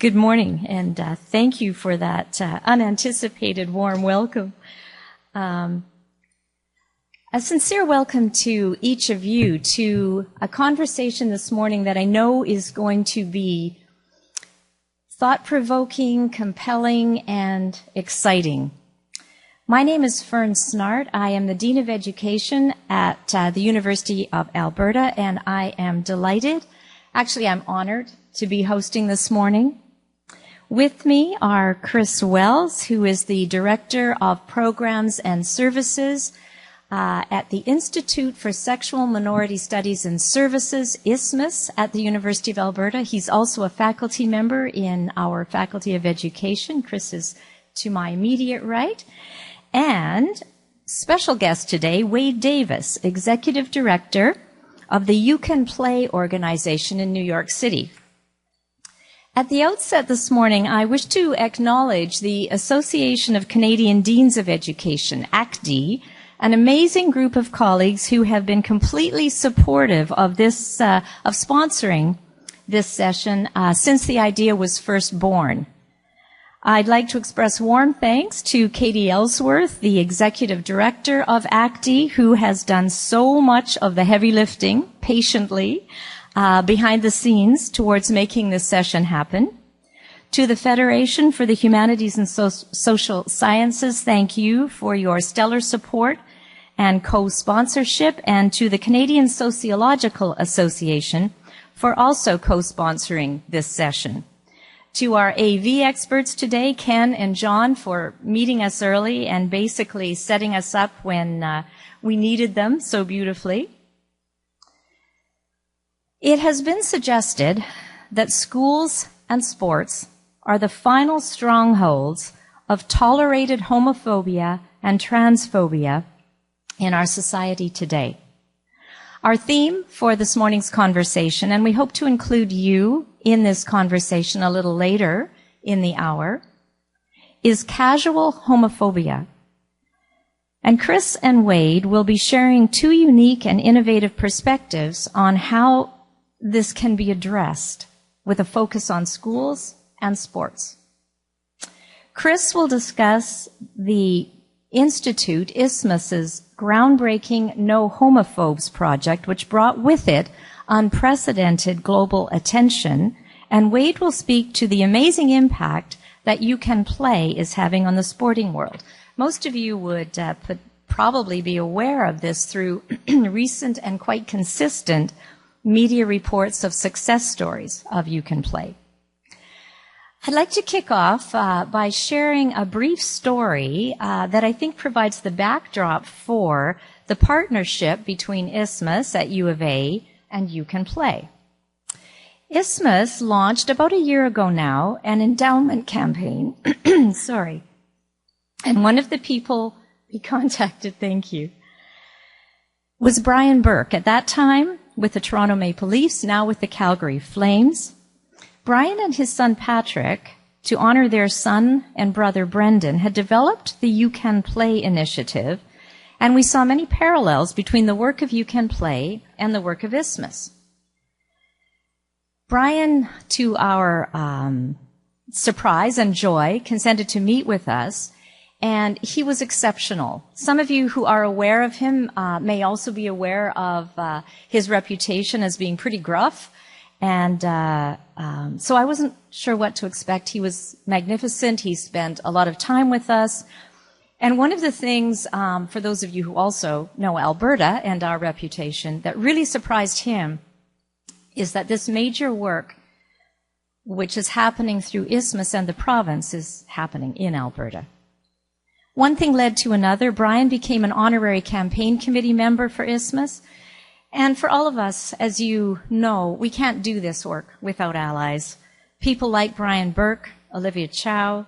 Good morning, and thank you for that unanticipated warm welcome. A sincere welcome to each of you to a conversation this morning that I know is going to be thought-provoking, compelling, and exciting. My name is Fern Snart. I am the Dean of Education at the University of Alberta, and I am delighted, actually I'm honored, to be hosting this morning. With me are Kristopher Wells, who is the Director of Programs and Services at the Institute for Sexual Minority Studies and Services, ISMS, at the University of Alberta. He's also a faculty member in our Faculty of Education. Chris is to my immediate right. And special guest today, Wade Davis, Executive Director of the You Can Play organization in New York City. At the outset this morning, I wish to acknowledge the Association of Canadian Deans of Education, ACD, an amazing group of colleagues who have been completely supportive of this, of sponsoring this session since the idea was first born. I'd like to express warm thanks to Katie Ellsworth, the Executive Director of ACD, who has done so much of the heavy lifting patiently behind the scenes towards making this session happen. To the Federation for the Humanities and Social Sciences, thank you for your stellar support and co-sponsorship, and to the Canadian Sociological Association for also co-sponsoring this session. To our AV experts today, Ken and John, for meeting us early and basically setting us up when we needed them so beautifully. It has been suggested that schools and sports are the final strongholds of tolerated homophobia and transphobia in our society today. Our theme for this morning's conversation, and we hope to include you in this conversation a little later in the hour, is casual homophobia. And Chris and Wade will be sharing two unique and innovative perspectives on how this can be addressed with a focus on schools and sports. Chris will discuss the Institute, ISMS's groundbreaking No Homophobes project, which brought with it unprecedented global attention, and Wade will speak to the amazing impact that You Can Play is having on the sporting world. Most of you would probably be aware of this through recent and quite consistent media reports of success stories of You Can Play. I'd like to kick off by sharing a brief story that I think provides the backdrop for the partnership between ISMS at U of A and You Can Play. ISMS launched about a year ago now an endowment campaign, sorry, and one of the people we contacted, thank you, was Brian Burke. At that time, with the Toronto Maple Leafs, now with the Calgary Flames. Brian and his son Patrick, to honor their son and brother Brendan, had developed the You Can Play initiative, and we saw many parallels between the work of You Can Play and the work of ISMS. Brian, to our surprise and joy, consented to meet with us, and he was exceptional. Some of you who are aware of him may also be aware of his reputation as being pretty gruff. And so I wasn't sure what to expect. He was magnificent. He spent a lot of time with us. And one of the things, for those of you who also know Alberta and our reputation, that really surprised him is that this major work, which is happening through ISMS and the province, is happening in Alberta. One thing led to another. Brian became an honorary campaign committee member for ISMS. And for all of us, as you know, we can't do this work without allies. People like Brian Burke, Olivia Chow,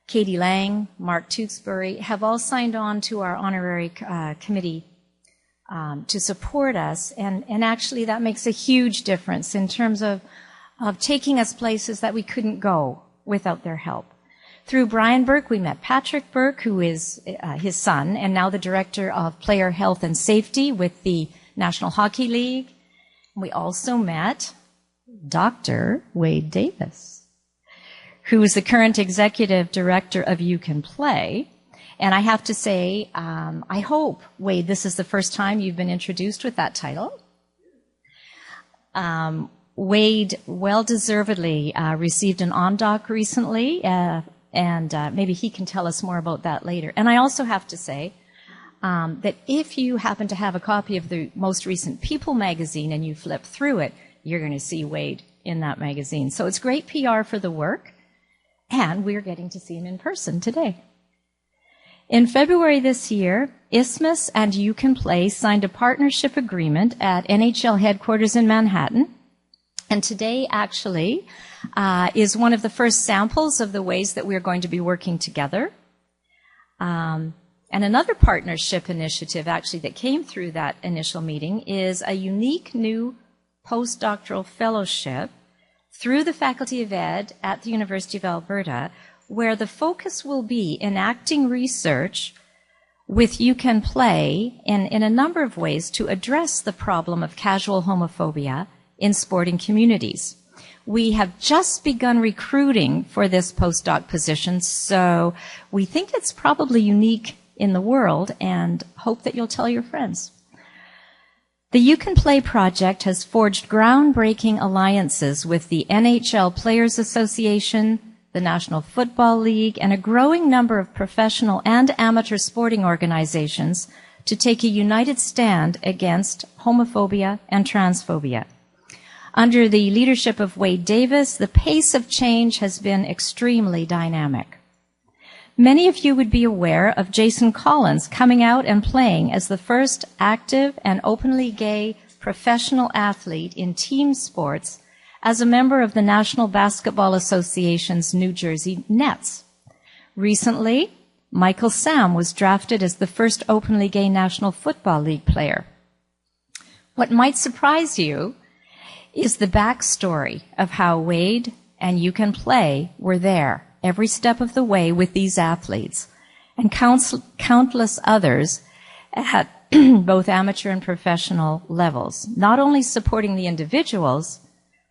Katie Lang, Mark Tewksbury have all signed on to our honorary committee to support us. And actually that makes a huge difference in terms of taking us places that we couldn't go without their help. Through Brian Burke, we met Patrick Burke, who is his son, and now the Director of Player Health and Safety with the National Hockey League. We also met Dr. Wade Davis, who is the current executive director of You Can Play. And I have to say, I hope, Wade, this is the first time you've been introduced with that title. Wade well-deservedly received an ONDOC recently, and maybe he can tell us more about that later. And I also have to say that if you happen to have a copy of the most recent People magazine and you flip through it, you're going to see Wade in that magazine. So it's great PR for the work, and we're getting to see him in person today. In February this year, Isthmus and You Can Play signed a partnership agreement at NHL headquarters in Manhattan. And today, actually, is one of the first samples of the ways that we're going to be working together. And another partnership initiative, actually, that came through that initial meeting is a unique new postdoctoral fellowship through the Faculty of Ed at the University of Alberta, where the focus will be enacting research with You Can Play in a number of ways to address the problem of casual homophobia in sporting communities. We have just begun recruiting for this postdoc position, so we think it's probably unique in the world and hope that you'll tell your friends. The You Can Play project has forged groundbreaking alliances with the NHL Players Association, the National Football League, and a growing number of professional and amateur sporting organizations to take a united stand against homophobia and transphobia. Under the leadership of Wade Davis, the pace of change has been extremely dynamic. Many of you would be aware of Jason Collins coming out and playing as the first active and openly gay professional athlete in team sports as a member of the National Basketball Association's New Jersey Nets. Recently, Michael Sam was drafted as the first openly gay National Football League player. What might surprise you is the backstory of how Wade and You Can Play were there every step of the way with these athletes and countless others at both amateur and professional levels, not only supporting the individuals,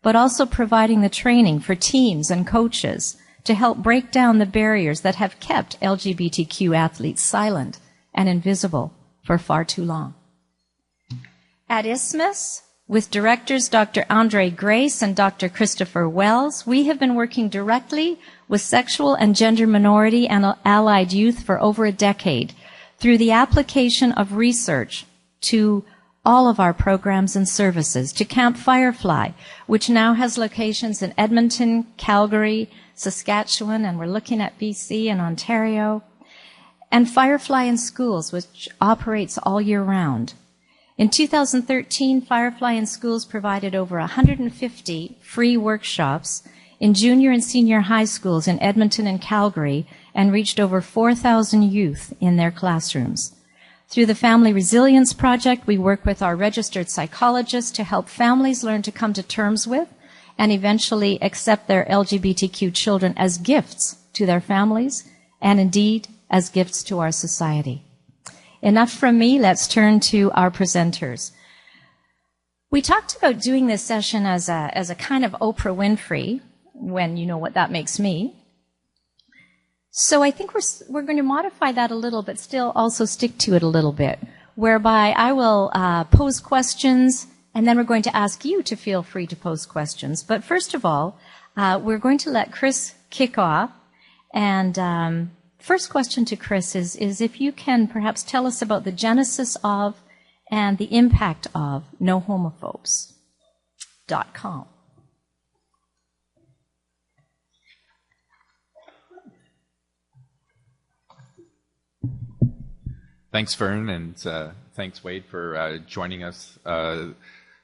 but also providing the training for teams and coaches to help break down the barriers that have kept LGBTQ athletes silent and invisible for far too long. At Isthmus, with directors Dr. Andre Grace and Dr. Kristopher Wells, we have been working directly with sexual and gender minority and allied youth for over a decade through the application of research to all of our programs and services, to Camp Firefly, which now has locations in Edmonton, Calgary, Saskatchewan, and we're looking at BC and Ontario, and Firefly in Schools, which operates all year round. In 2013, Firefly in Schools provided over 150 free workshops in junior and senior high schools in Edmonton and Calgary and reached over 4,000 youth in their classrooms. Through the Family Resilience Project, we work with our registered psychologists to help families learn to come to terms with and eventually accept their LGBTQ children as gifts to their families and indeed as gifts to our society. Enough from me, let's turn to our presenters. We talked about doing this session as a kind of Oprah Winfrey, when you know what that makes me. So I think we're going to modify that a little, but still also stick to it a little bit, whereby I will pose questions, and then we're going to ask you to feel free to pose questions. But first of all, we're going to let Chris kick off, and first question to Chris is if you can perhaps tell us about the genesis of and the impact of nohomophobes.com. Thanks, Fern, and thanks, Wade, for joining us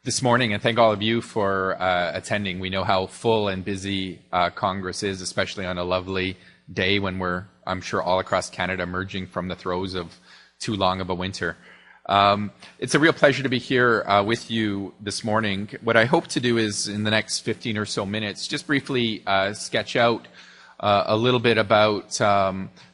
this morning, and thank all of you for attending. We know how full and busy Congress is, especially on a lovely day when we're, I'm sure, all across Canada emerging from the throes of too long of a winter. It's a real pleasure to be here with you this morning. What I hope to do is, in the next 15 or so minutes, just briefly sketch out a little bit about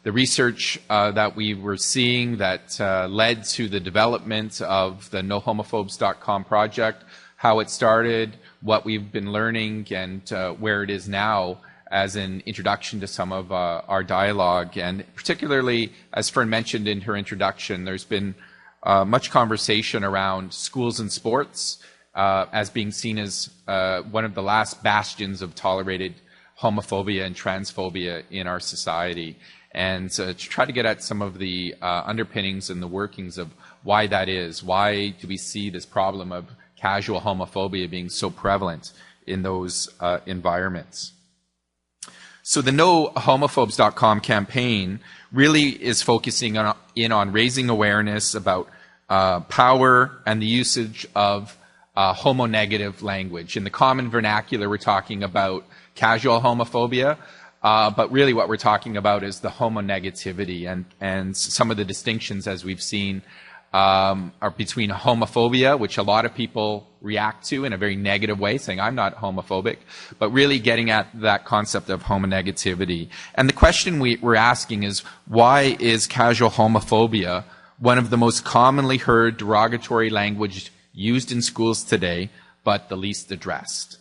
the research that we were seeing that led to the development of the nohomophobes.com project, how it started, what we've been learning, and where it is now, as an introduction to some of our dialogue. And particularly, as Fern mentioned in her introduction, there's been much conversation around schools and sports as being seen as one of the last bastions of tolerated homophobia and transphobia in our society. And to try to get at some of the underpinnings and the workings of why that is. Why do we see this problem of casual homophobia being so prevalent in those environments? So the NoHomophobes.com campaign really is focusing on raising awareness about power and the usage of homonegative language. In the common vernacular, we're talking about casual homophobia, but really what we're talking about is the homonegativity, and some of the distinctions, as we've seen, are between homophobia, which a lot of people react to in a very negative way, saying, I'm not homophobic, but really getting at that concept of homonegativity. And the question we're asking is, why is casual homophobia one of the most commonly heard derogatory language used in schools today, but the least addressed?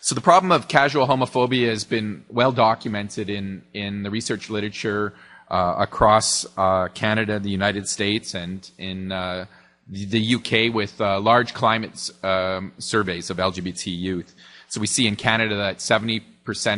So the problem of casual homophobia has been well documented in the research literature across Canada, the United States, and in the UK with large climate surveys of LGBT youth. So we see in Canada that 70%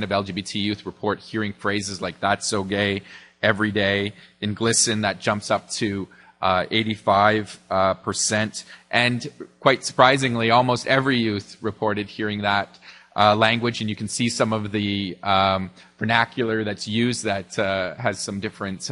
of LGBT youth report hearing phrases like "that's so gay" every day. In GLSEN, that jumps up to 85%. And quite surprisingly, almost every youth reported hearing that language, and you can see some of the vernacular that's used that has some different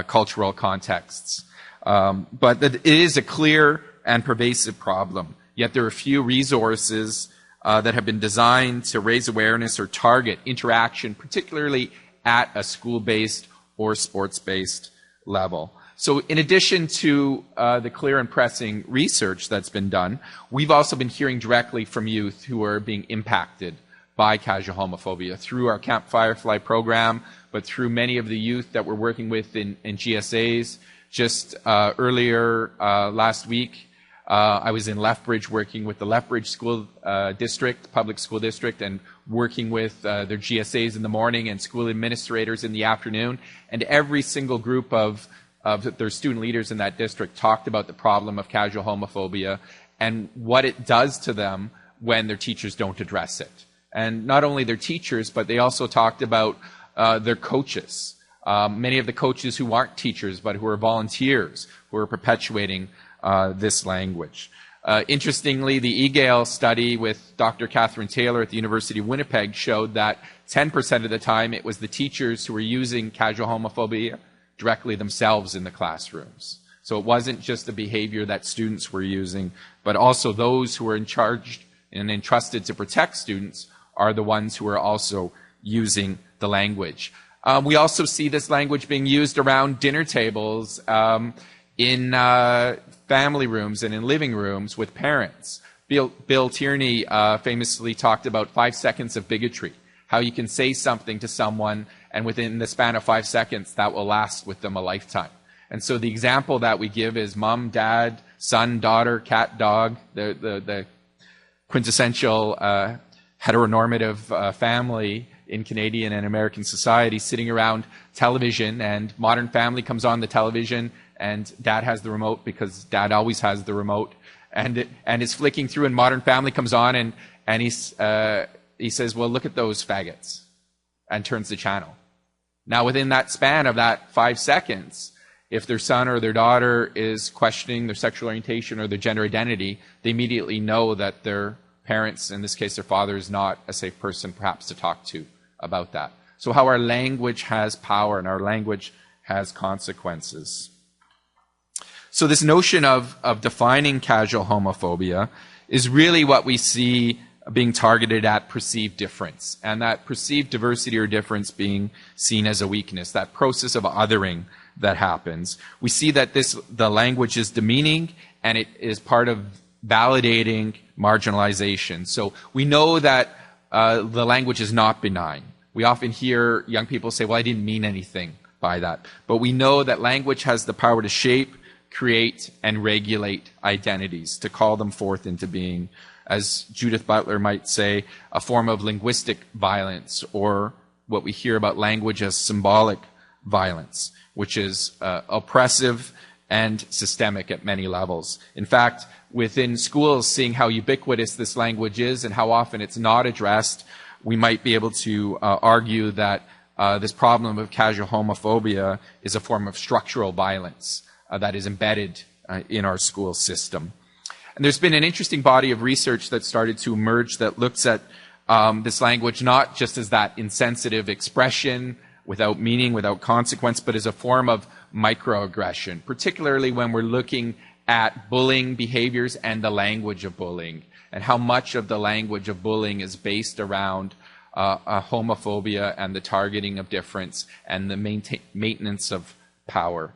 cultural contexts. But it is a clear and pervasive problem. Yet there are few resources that have been designed to raise awareness or target interaction, particularly at a school-based or sports-based level. So in addition to the clear and pressing research that's been done, we've also been hearing directly from youth who are being impacted by casual homophobia through our Camp Firefly program, but through many of the youth that we're working with in GSAs. Just earlier last week, I was in Lethbridge working with the Lethbridge School District, public school district, and working with their GSAs in the morning and school administrators in the afternoon. And every single group of their student leaders in that district talked about the problem of casual homophobia and what it does to them when their teachers don't address it. And not only their teachers, but they also talked about their coaches. Many of the coaches who aren't teachers, but who are volunteers, who are perpetuating this language. Interestingly, the EGALE study with Dr. Catherine Taylor at the University of Winnipeg showed that 10% of the time it was the teachers who were using casual homophobia directly themselves in the classrooms. So it wasn't just the behavior that students were using, but also those who were in charge and entrusted to protect students are the ones who are also using the language. We also see this language being used around dinner tables, in family rooms and in living rooms with parents. Bill Tierney famously talked about 5 seconds of bigotry, how you can say something to someone and within the span of 5 seconds that will last with them a lifetime. And so the example that we give is mom, dad, son, daughter, cat, dog, the quintessential heteronormative family in Canadian and American society sitting around television, and Modern Family comes on the television and dad has the remote because dad always has the remote, and is flicking through, and Modern Family comes on and he says, well, look at those faggots, and turns the channel. Now within that span of that 5 seconds, if their son or their daughter is questioning their sexual orientation or their gender identity, they immediately know that their parents, in this case their father, is not a safe person perhaps to talk to about that. So how our language has power and our language has consequences. So this notion of defining casual homophobia is really what we see being targeted at perceived difference, and that perceived diversity or difference being seen as a weakness, that process of othering that happens. We see that the language is demeaning, and it is part of validating marginalization. So we know that the language is not benign. We often hear young people say, well, I didn't mean anything by that. But we know that language has the power to shape, create, and regulate identities, to call them forth into being. as Judith Butler might say, a form of linguistic violence, or what we hear about language as symbolic violence, which is oppressive and systemic at many levels. In fact, within schools, seeing how ubiquitous this language is and how often it's not addressed, we might be able to argue that this problem of casual homophobia is a form of structural violence that is embedded in our school system. And there's been an interesting body of research that started to emerge that looks at this language not just as that insensitive expression without meaning, without consequence, but as a form of microaggression, particularly when we're looking at bullying behaviors and the language of bullying, and how much of the language of bullying is based around homophobia and the targeting of difference and the maintenance of power.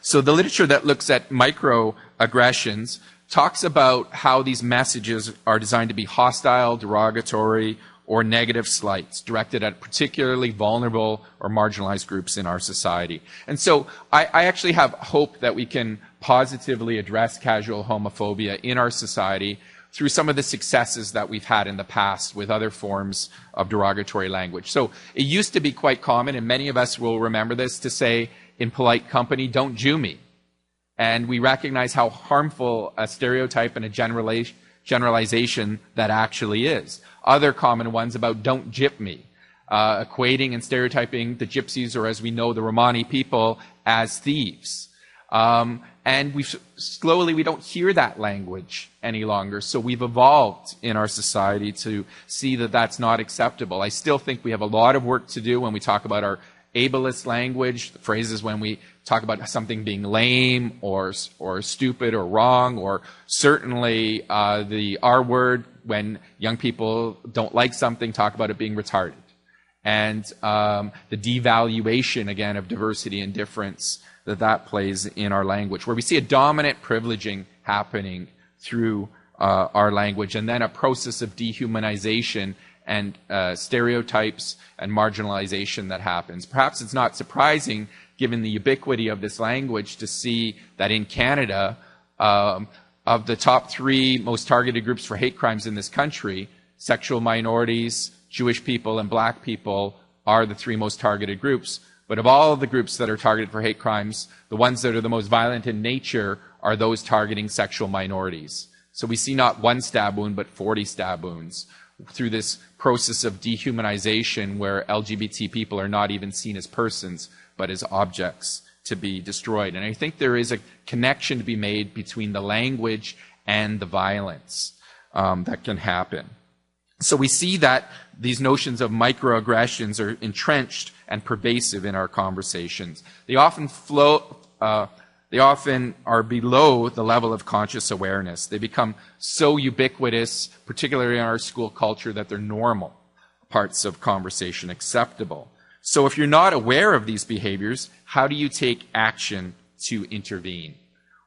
So the literature that looks at microaggressions talks about how these messages are designed to be hostile, derogatory, or negative slights directed at particularly vulnerable or marginalized groups in our society. And so I actually have hope that we can positively address casual homophobia in our society through some of the successes that we've had in the past with other forms of derogatory language. So it used to be quite common, and many of us will remember this, to say in polite company, "Don't Jew me." And we recognize how harmful a stereotype and a generalization that actually is. Other common ones about "don't gyp me," equating and stereotyping the gypsies, or as we know, the Romani people, as thieves. And we don't hear that language any longer. So we've evolved in our society to see that that's not acceptable. I still think we have a lot of work to do when we talk about our ableist language, the phrases when we talk about something being lame or stupid or wrong, or certainly the R word when young people don't like something, talk about it being retarded. And the devaluation, again, of diversity and difference that plays in our language, where we see a dominant privileging happening through our language, and then a process of dehumanization and stereotypes and marginalization that happens. Perhaps it's not surprising, given the ubiquity of this language, to see that in Canada, of the top 3 most targeted groups for hate crimes in this country, sexual minorities, Jewish people, and black people are the 3 most targeted groups. But of all of the groups that are targeted for hate crimes, the ones that are the most violent in nature are those targeting sexual minorities. So we see not 1 stab wound, but 40 stab wounds through this process of dehumanization, where LGBT people are not even seen as persons, but as objects to be destroyed. And I think there is a connection to be made between the language and the violence that can happen. So we see that these notions of microaggressions are entrenched and pervasive in our conversations. They often are below the level of conscious awareness. They become so ubiquitous, particularly in our school culture, that they're normal parts of conversation, acceptable. So if you're not aware of these behaviors, how do you take action to intervene?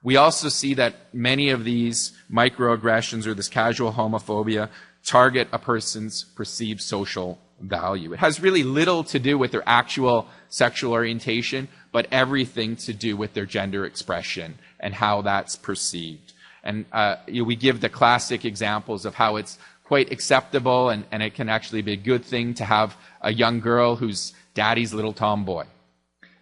We also see that many of these microaggressions, or this casual homophobia, target a person's perceived social value. It has really little to do with their actual sexual orientation, but everything to do with their gender expression and how that's perceived. And we give the classic examples of how it's quite acceptable, and it can actually be a good thing to have a young girl who's daddy's little tomboy.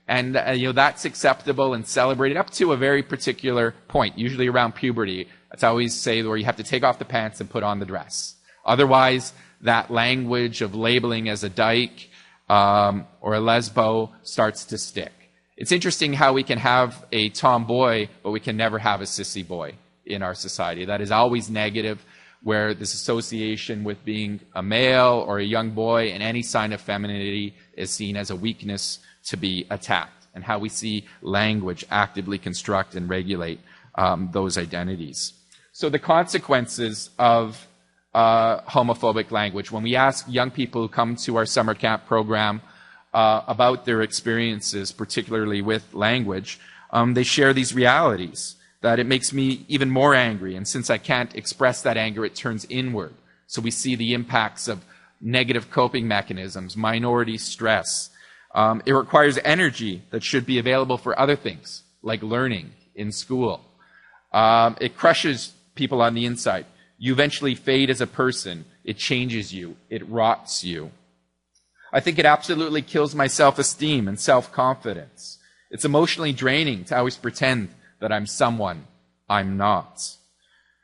And that's acceptable and celebrated up to a very particular point, usually around puberty. That's how I always say, where you have to take off the pants and put on the dress. Otherwise, that language of labeling as a dyke or a lesbo starts to stick. It's interesting how we can have a tomboy, but we can never have a sissy boy in our society. That is always negative, where this association with being a male or a young boy and any sign of femininity is seen as a weakness to be attacked, and how we see language actively construct and regulate those identities. So the consequences of homophobic language, when we ask young people who come to our summer camp program about their experiences, particularly with language, they share these realities, that it makes me even more angry, and since I can't express that anger, it turns inward. So we see the impacts of negative coping mechanisms, minority stress. It requires energy that should be available for other things, like learning in school. It crushes people on the inside. You eventually fade as a person. It changes you. It rots you. I think it absolutely kills my self-esteem and self-confidence. It's emotionally draining to always pretend that I'm someone I'm not.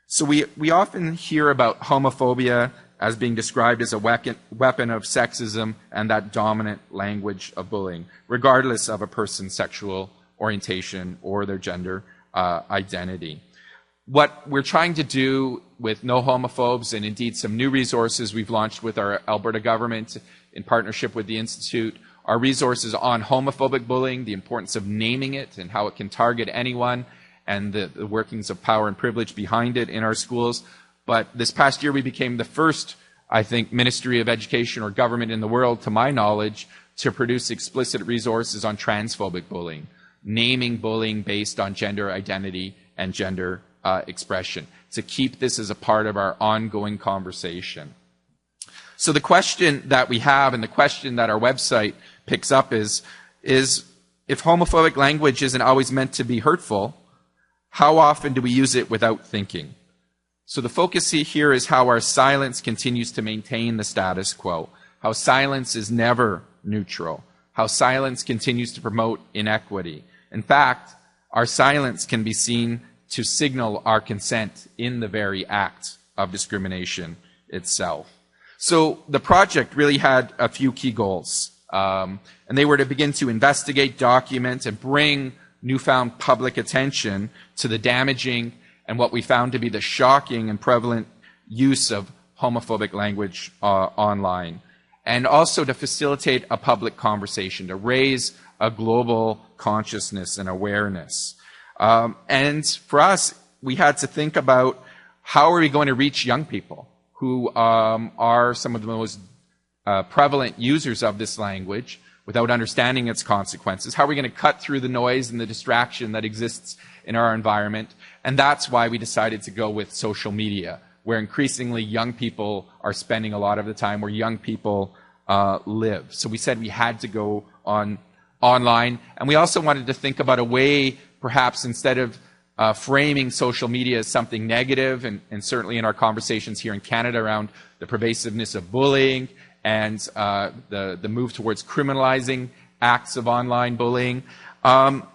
So we often hear about homophobia as being described as a weapon of sexism and that dominant language of bullying, regardless of a person's sexual orientation or their gender identity. What we're trying to do with No Homophobes, and indeed some new resources we've launched with our Alberta government in partnership with the Institute, are resources on homophobic bullying, the importance of naming it and how it can target anyone, and the workings of power and privilege behind it in our schools. But this past year we became the first, I think, Ministry of Education or government in the world, to my knowledge, to produce explicit resources on transphobic bullying, naming bullying based on gender identity and gender expression, to keep this as a part of our ongoing conversation. So the question that we have and the question that our website picks up is if homophobic language isn't always meant to be hurtful, how often do we use it without thinking? So the focus here is how our silence continues to maintain the status quo, how silence is never neutral, how silence continues to promote inequity. In fact, our silence can be seen to signal our consent in the very act of discrimination itself. So the project really had a few key goals, and they were to begin to investigate, document, and bring newfound public attention to the damaging and what we found to be the shocking and prevalent use of homophobic language online, and also to facilitate a public conversation, to raise a global consciousness and awareness. And for us, we had to think about how are we going to reach young people who are some of the most prevalent users of this language without understanding its consequences. How are we going to cut through the noise and the distraction that exists in our environment? And that's why we decided to go with social media, where increasingly young people are spending a lot of the time, where young people live. So we said we had to go online. And we also wanted to think about a way, perhaps instead of framing social media as something negative, and certainly in our conversations here in Canada around the pervasiveness of bullying and the move towards criminalizing acts of online bullying,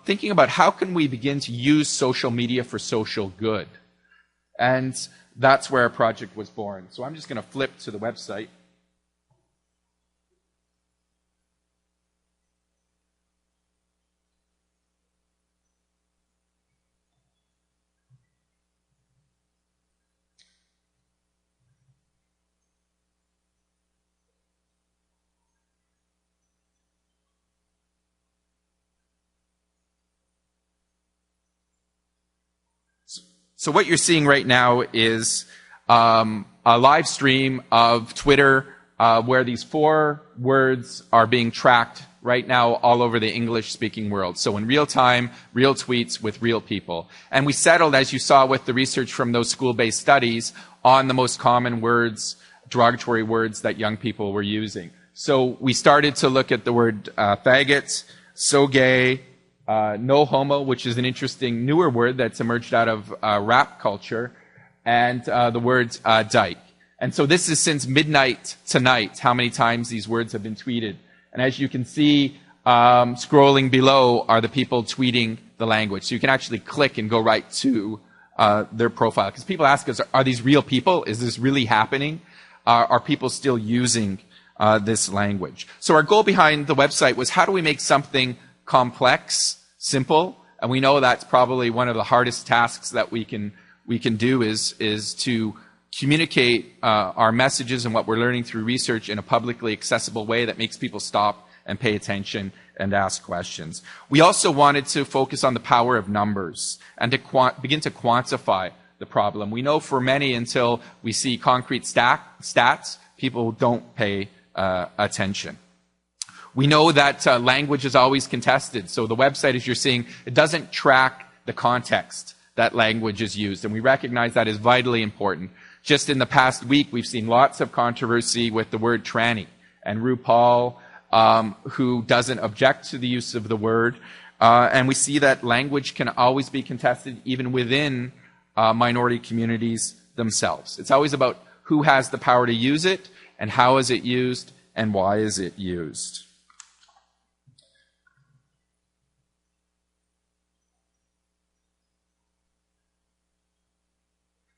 thinking about how can we begin to use social media for social good. And that's where our project was born. So I'm just going to flip to the website. So what you're seeing right now is a live stream of Twitter where these 4 words are being tracked right now all over the English-speaking world. So in real time, real tweets with real people. And we settled, as you saw with the research from those school-based studies, on the most common words, derogatory words that young people were using. So we started to look at the word faggot, so gay, no homo, which is an interesting newer word that's emerged out of rap culture, and the word dyke. And so this is since midnight tonight, how many times these words have been tweeted. And as you can see, scrolling below are the people tweeting the language. So you can actually click and go right to their profile. Because people ask us, are these real people? Is this really happening? Are people still using this language? So our goal behind the website was, how do we make something complex simple? And we know that's probably one of the hardest tasks that we can do is to communicate our messages and what we're learning through research in a publicly accessible way that makes people stop and pay attention and ask questions. We also wanted to focus on the power of numbers and to begin to quantify the problem. We know for many, until we see concrete stats, people don't pay attention. We know that language is always contested. So the website, as you're seeing, it doesn't track the context that language is used. And we recognize that is vitally important. Just in the past week, we've seen lots of controversy with the word tranny. And RuPaul, who doesn't object to the use of the word. And we see that language can always be contested even within minority communities themselves. It's always about who has the power to use it, and how is it used, and why is it used.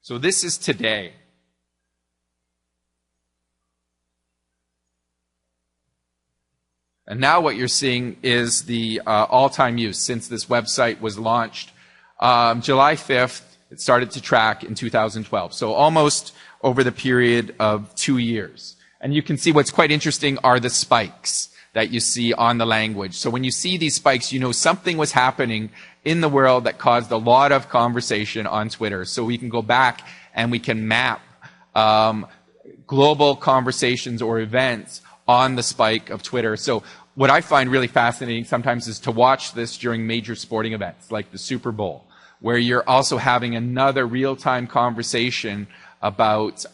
So this is today. And now what you're seeing is the all-time use since this website was launched. July 5th, it started to track in 2012. So almost over the period of 2 years. And you can see what's quite interesting are the spikes that you see on the language. So when you see these spikes, you know something was happening in the world that caused a lot of conversation on Twitter. So we can go back and we can map global conversations or events on the spike of Twitter. So what I find really fascinating sometimes is to watch this during major sporting events like the Super Bowl, where you're also having another real-time conversation about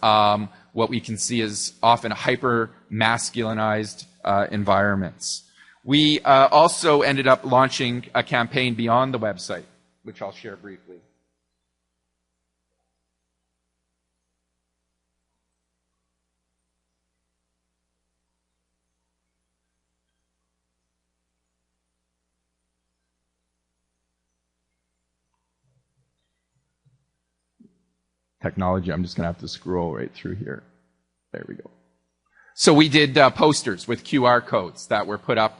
what we can see as often hyper-masculinized environments. We also ended up launching a campaign beyond the website, which I'll share briefly. Technology, I'm just going to have to scroll right through here. There we go. So we did posters with QR codes that were put up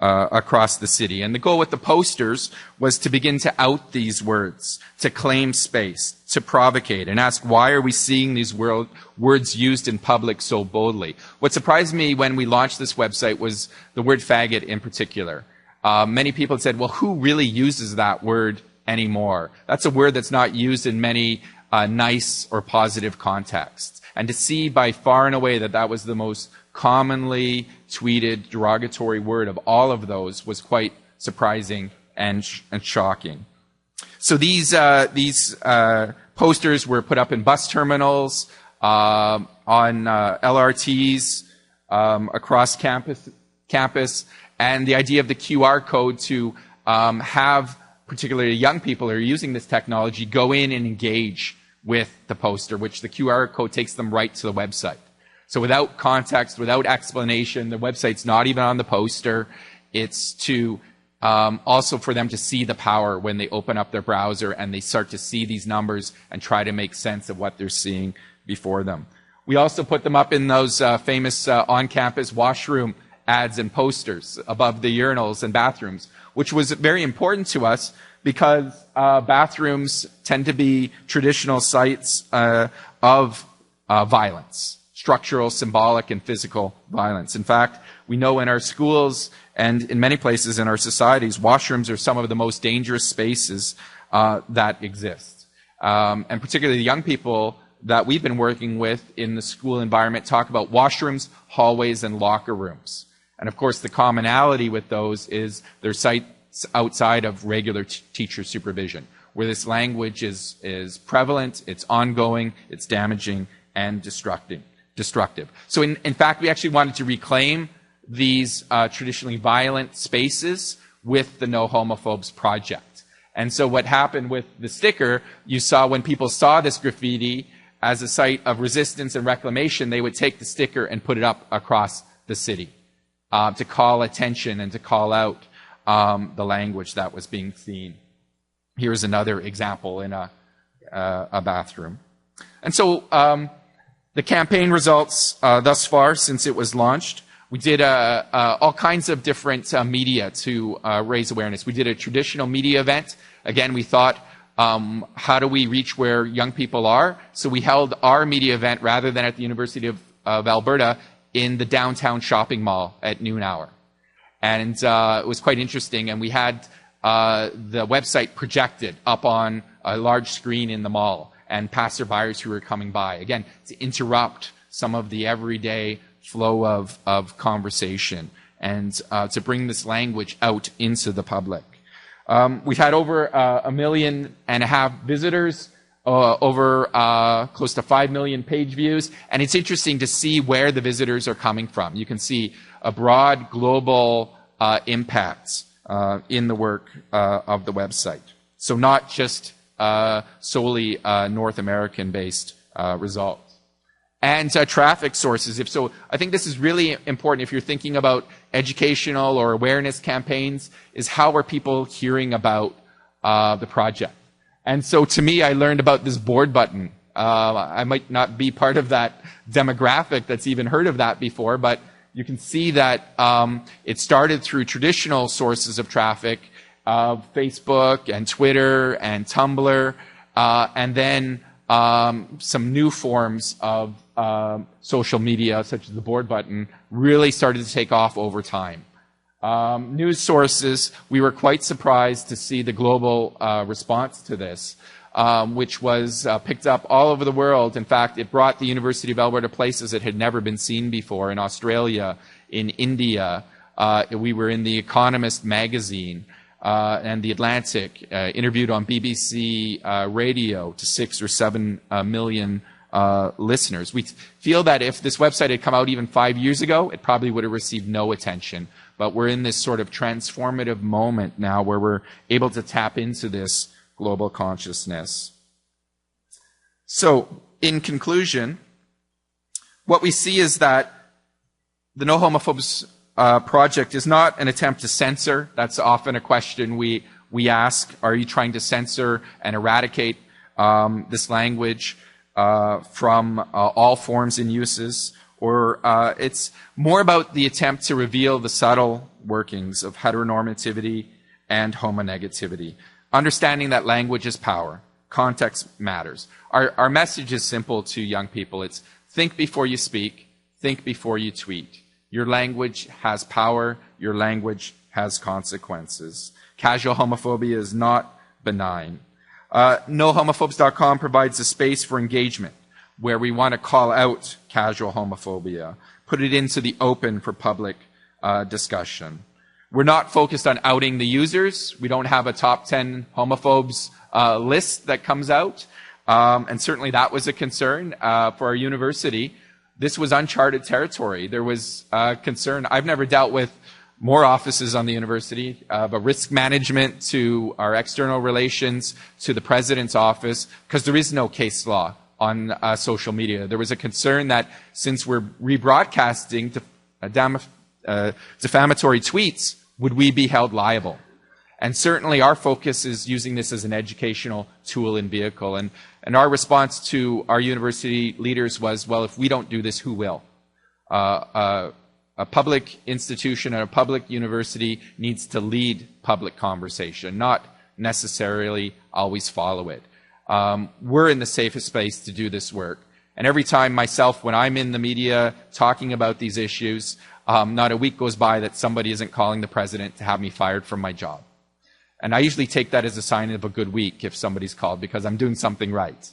across the city. And the goal with the posters was to begin to out these words, to claim space, to provocate, and ask why are we seeing these words used in public so boldly. What surprised me when we launched this website was the word faggot in particular. Many people said, well, who really uses that word anymore? That's a word that's not used in many nice or positive contexts. And to see by far and away that that was the most commonly tweeted derogatory word of all of those was quite surprising and shocking. So these posters were put up in bus terminals, on LRTs, across campus, and the idea of the QR code to have particularly young people who are using this technology go in and engage with the poster, which the QR code takes them right to the website. So without context, without explanation, the website's not even on the poster. It's to also for them to see the power when they open up their browser and they start to see these numbers and try to make sense of what they're seeing before them. We also put them up in those famous on-campus washroom ads and posters above the urinals and bathrooms, which was very important to us because bathrooms tend to be traditional sites of violence, structural, symbolic, and physical violence. In fact, we know in our schools and in many places in our societies, washrooms are some of the most dangerous spaces that exist. And particularly the young people that we've been working with in the school environment talk about washrooms, hallways, and locker rooms. And of course, the commonality with those is they're sites outside of regular teacher supervision, where this language is prevalent, it's ongoing, it's damaging, and destructive. So in fact, we actually wanted to reclaim these traditionally violent spaces with the No Homophobes project. And so what happened with the sticker, you saw when people saw this graffiti as a site of resistance and reclamation, they would take the sticker and put it up across the city to call attention and to call out the language that was being seen. Here's another example in a bathroom. And so the campaign results thus far since it was launched, we did all kinds of different media to raise awareness. We did a traditional media event. Again, we thought, how do we reach where young people are? So we held our media event rather than at the University of Alberta in the downtown shopping mall at noon hour. And it was quite interesting, and we had the website projected up on a large screen in the mall, and passerbyers who were coming by, again, to interrupt some of the everyday flow of conversation and to bring this language out into the public. We've had over 1.5 million visitors, over close to 5 million page views, and it's interesting to see where the visitors are coming from. You can see a broad global impact in the work of the website. So not just solely North American-based results. And traffic sources. If so, I think this is really important if you're thinking about educational or awareness campaigns, is how are people hearing about the project? And so to me, I learned about this board button. I might not be part of that demographic that's even heard of that before, but you can see that it started through traditional sources of traffic, Facebook and Twitter and Tumblr, and then some new forms of social media, such as the board button, really started to take off over time. News sources, we were quite surprised to see the global response to this, which was picked up all over the world. In fact, it brought the University of Alberta places that had never been seen before, in Australia, in India. We were in The Economist magazine and The Atlantic, interviewed on BBC radio to 6 or 7 million listeners. We feel that if this website had come out even 5 years ago, it probably would have received no attention. But we're in this sort of transformative moment now where we're able to tap into this global consciousness. So, in conclusion, what we see is that the No Homophobes project is not an attempt to censor. That's often a question we ask. Are you trying to censor and eradicate this language from all forms and uses? Or it's more about the attempt to reveal the subtle workings of heteronormativity and homonegativity. Understanding that language is power. Context matters. Our message is simple to young people. It's think before you speak, think before you tweet. Your language has power. Your language has consequences. Casual homophobia is not benign. NoHomophobes.com provides a space for engagement where we want to call out casual homophobia, put it into the open for public discussion. We're not focused on outing the users. We don't have a top 10 homophobes list that comes out. And certainly that was a concern for our university. This was uncharted territory. There was concern. I've never dealt with more offices on the university, but risk management to our external relations, to the president's office, because there is no case law on social media. There was a concern that since we're rebroadcasting defamatory tweets, would we be held liable? And certainly our focus is using this as an educational tool and vehicle. And our response to our university leaders was, well, if we don't do this, who will? A public institution and a public university needs to lead public conversation, not necessarily always follow it. We're in the safest space to do this work. And every time myself, when I'm in the media talking about these issues, not a week goes by that somebody isn't calling the president to have me fired from my job. And I usually take that as a sign of a good week if somebody's called, because I'm doing something right.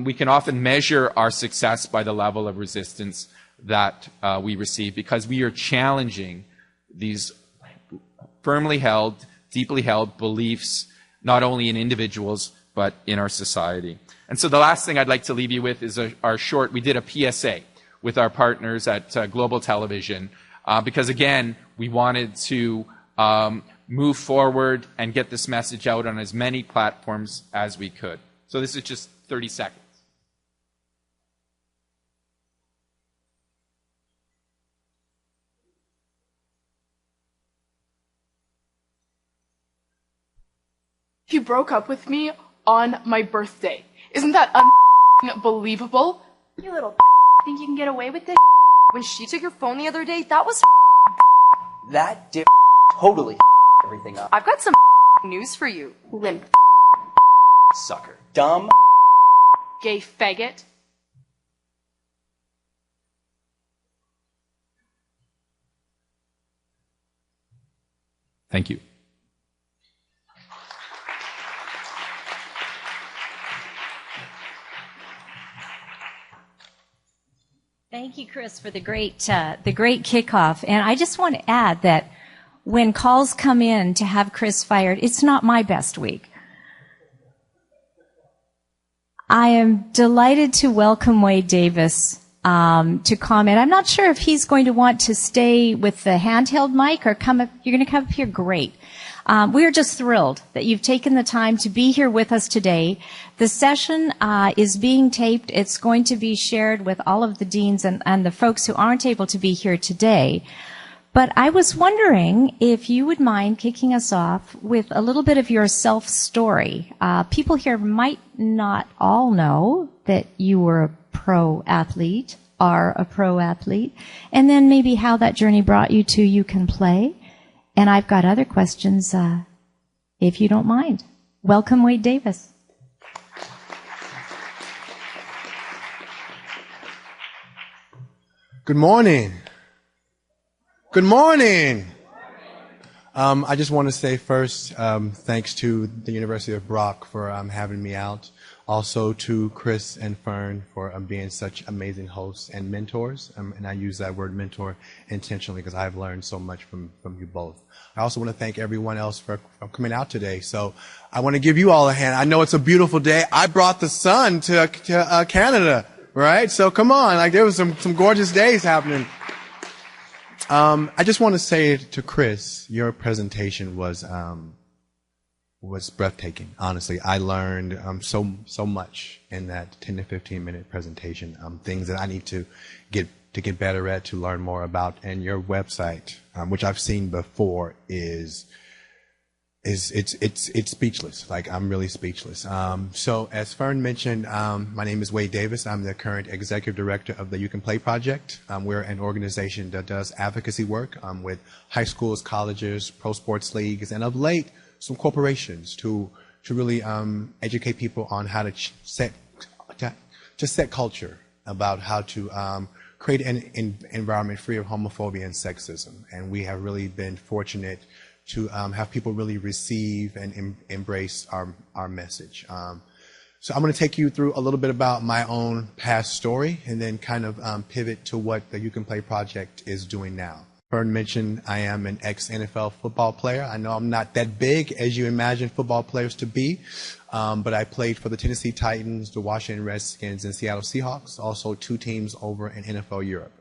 We can often measure our success by the level of resistance that we receive, because we are challenging these firmly held, deeply held beliefs, not only in individuals, but in our society. And so the last thing I'd like to leave you with is we did a PSA with our partners at Global Television, because again, we wanted to move forward and get this message out on as many platforms as we could. So this is just 30 seconds. He broke up with me on my birthday. Isn't that unbelievable? You little think you can get away with this? When she took your phone the other day, that was That dip totally everything up. I've got some news for you. Limp Sucker. Dumb Gay faggot. Thank you. Thank you, Chris, for the great kickoff. And I just want to add that when calls come in to have Chris fired, it's not my best week. I am delighted to welcome Wade Davis to comment. I'm not sure if he's going to want to stay with the handheld mic or come up. You're going to come up here. Great. We are just thrilled that you've taken the time to be here with us today. The session is being taped. It's going to be shared with all of the deans and the folks who aren't able to be here today. But I was wondering if you would mind kicking us off with a little bit of your self-story. People here might not all know that you were a pro athlete, are a pro athlete, and then maybe how that journey brought you to You Can Play. And I've got other questions, if you don't mind. Welcome, Wade Davis. Good morning. Good morning. I just want to say first, thanks to the University of Brock for having me out. Also to Chris and Fern for being such amazing hosts and mentors. And I use that word mentor intentionally because I've learned so much from you both. I also want to thank everyone else for coming out today. So I want to give you all a hand. I know it's a beautiful day. I brought the sun to Canada, right? So come on, like there was some gorgeous days happening. I just want to say to Chris, your presentation was breathtaking. Honestly, I learned so much in that 10 to 15 minute presentation. Things that I need to get better at, to learn more about. And your website, which I've seen before, it's speechless. Like I'm really speechless. So as Fern mentioned, my name is Wade Davis. I'm the current executive director of the You Can Play project. We're an organization that does advocacy work with high schools, colleges, pro sports leagues, and of late, some corporations to really educate people on how to set culture, about how to create an environment free of homophobia and sexism. And we have really been fortunate to have people really receive and embrace our message. So I'm going to take you through a little bit about my own past story and then kind of pivot to what the You Can Play project is doing now. Fern mentioned I am an ex-NFL football player. I know I'm not that big as you imagine football players to be, but I played for the Tennessee Titans, the Washington Redskins, and Seattle Seahawks, also 2 teams over in NFL Europe.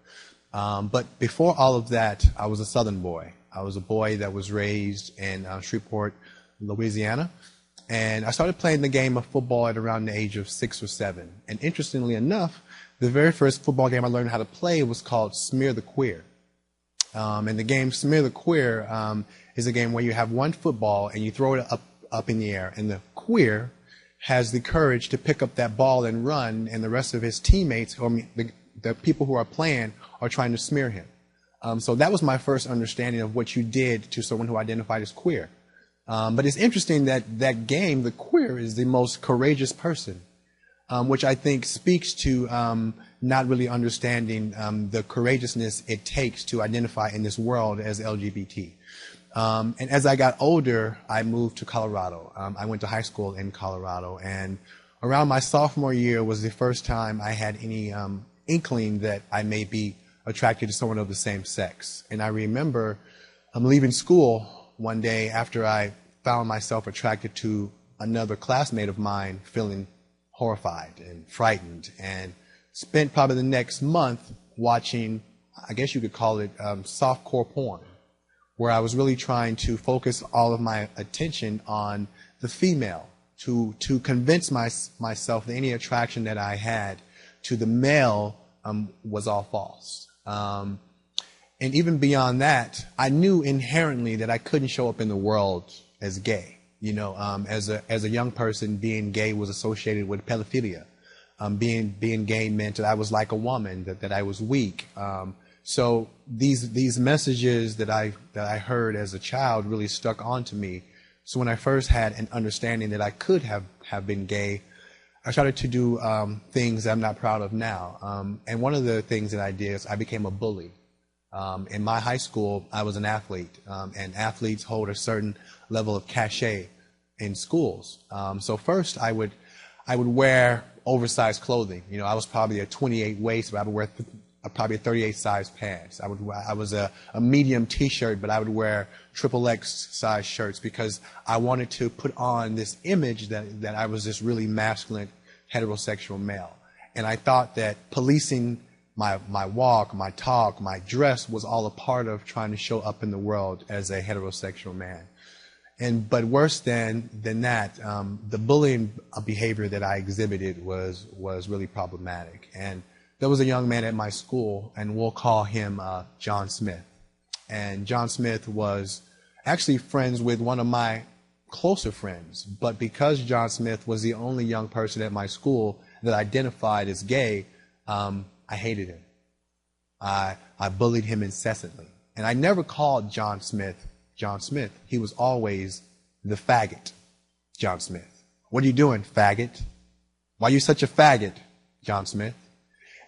But before all of that, I was a Southern boy. I was a boy that was raised in Shreveport, Louisiana, and I started playing the game of football at around the age of 6 or 7. And interestingly enough, the very first football game I learned how to play was called Smear the Queer. And the game Smear the Queer is a game where you have one football and you throw it up in the air, and the queer has the courage to pick up that ball and run, and the rest of his teammates, or the people who are playing, are trying to smear him. So that was my first understanding of what you did to someone who identified as queer. But it's interesting that game, the queer, is the most courageous person, which I think speaks to not really understanding the courageousness it takes to identify in this world as LGBT. And as I got older, I moved to Colorado. I went to high school in Colorado, and around my sophomore year was the first time I had any inkling that I may be attracted to someone of the same sex. And I remember leaving school one day after I found myself attracted to another classmate of mine, feeling horrified and frightened, and spent probably the next month watching, I guess you could call it softcore porn, where I was really trying to focus all of my attention on the female, to convince myself that any attraction that I had to the male was all false. And even beyond that, I knew inherently that I couldn't show up in the world as gay. You know, as a young person, being gay was associated with pedophilia. Being gay meant that I was like a woman, that I was weak. So these messages that I heard as a child really stuck onto me. So when I first had an understanding that I could have been gay, I started to do things that I'm not proud of now. And one of the things that I did is I became a bully. In my high school, I was an athlete, and athletes hold a certain level of cachet in schools. So first, I would wear oversized clothing. You know, I was probably a 28 waist, but I would wear probably a 38 size pants. I was a medium T-shirt, but I would wear XXX size shirts because I wanted to put on this image that I was this really masculine heterosexual male. And I thought that policing my walk, my talk, my dress was all a part of trying to show up in the world as a heterosexual man. But worse than that, the bullying behavior that I exhibited was really problematic. And there was a young man at my school, and we'll call him John Smith. And John Smith was actually friends with one of my closer friends. But because John Smith was the only young person at my school that identified as gay, I hated him. I bullied him incessantly. And I never called John Smith John Smith. He was always the faggot John Smith. What are you doing, faggot? Why are you such a faggot, John Smith?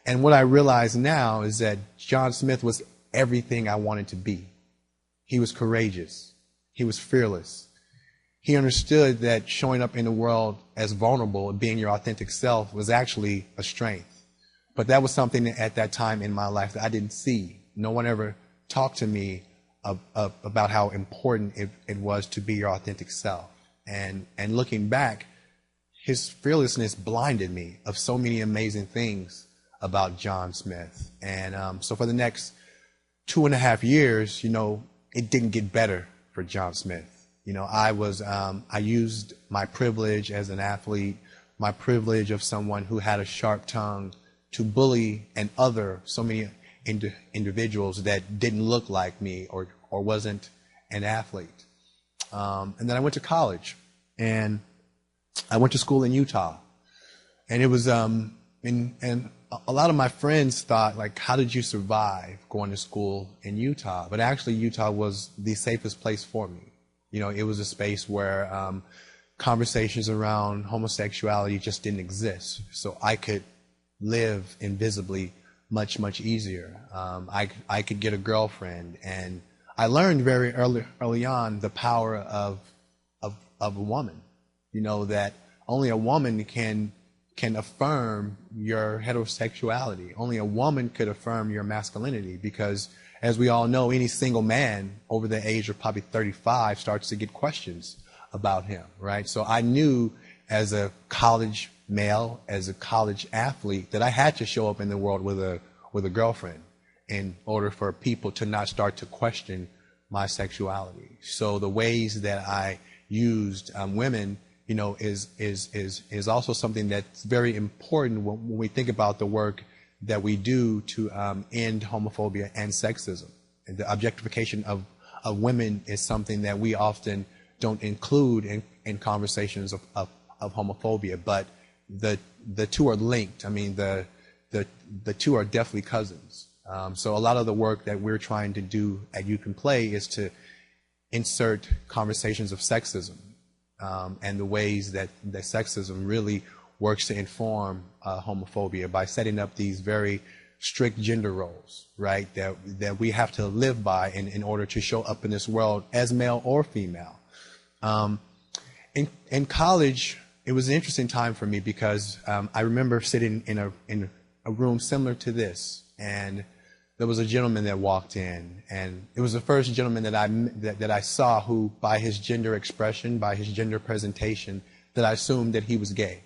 And what I realize now is that John Smith was everything I wanted to be. He was courageous. He was fearless. He understood that showing up in the world as vulnerable and being your authentic self was actually a strength. But that was something that at that time in my life that I didn't see. No one ever talked to me about how important it was to be your authentic self. And looking back, his fearlessness blinded me of so many amazing things about John Smith. And so for the next 2.5 years, it didn't get better for John Smith. I used my privilege as an athlete, my privilege of someone who had a sharp tongue, to bully and other so many individuals that didn't look like me or wasn't an athlete. And then I went to college, and I went to school in Utah. And it was, and a lot of my friends thought, like, how did you survive going to school in Utah? But actually, Utah was the safest place for me. It was a space where conversations around homosexuality just didn't exist. So I could live invisibly much, much easier. I could get a girlfriend, and I learned very early on the power of a woman. That only a woman can affirm your heterosexuality. Only a woman could affirm your masculinity, because as we all know, any single man over the age of probably 35 starts to get questions about him, right? So I knew as a college male, as a college athlete, that I had to show up in the world with a girlfriend in order for people to not start to question my sexuality. So the ways that I used women, is also something that's very important when we think about the work that we do to end homophobia and sexism. And the objectification of women is something that we often don't include in conversations of homophobia, but the two are linked. I mean, the two are definitely cousins. So a lot of the work that we're trying to do at You Can Play is to insert conversations of sexism and the ways that sexism really works to inform homophobia by setting up these very strict gender roles, right, that we have to live by in order to show up in this world as male or female. In college, it was an interesting time for me because I remember sitting in a room similar to this, and there was a gentleman that walked in, and it was the first gentleman that I saw who, by his gender expression, by his gender presentation, that I assumed that he was gay.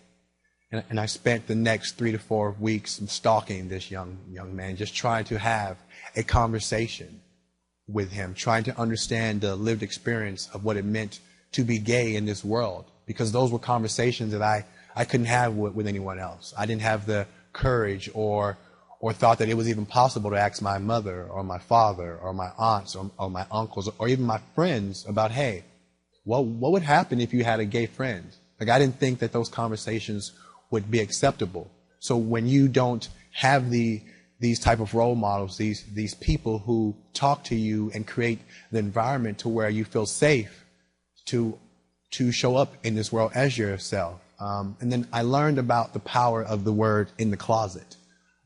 And I spent the next 3 to 4 weeks stalking this young man, just trying to have a conversation with him, trying to understand the lived experience of what it meant to be gay in this world, because those were conversations that I couldn't have with anyone else. I didn't have the courage or thought that it was even possible to ask my mother or my father or my aunts or my uncles or even my friends about, hey, what would happen if you had a gay friend? Like, I didn't think that those conversations would be acceptable. So when you don't have these type of role models, these people who talk to you and create the environment to where you feel safe to show up in this world as yourself. And then I learned about the power of the word in the closet.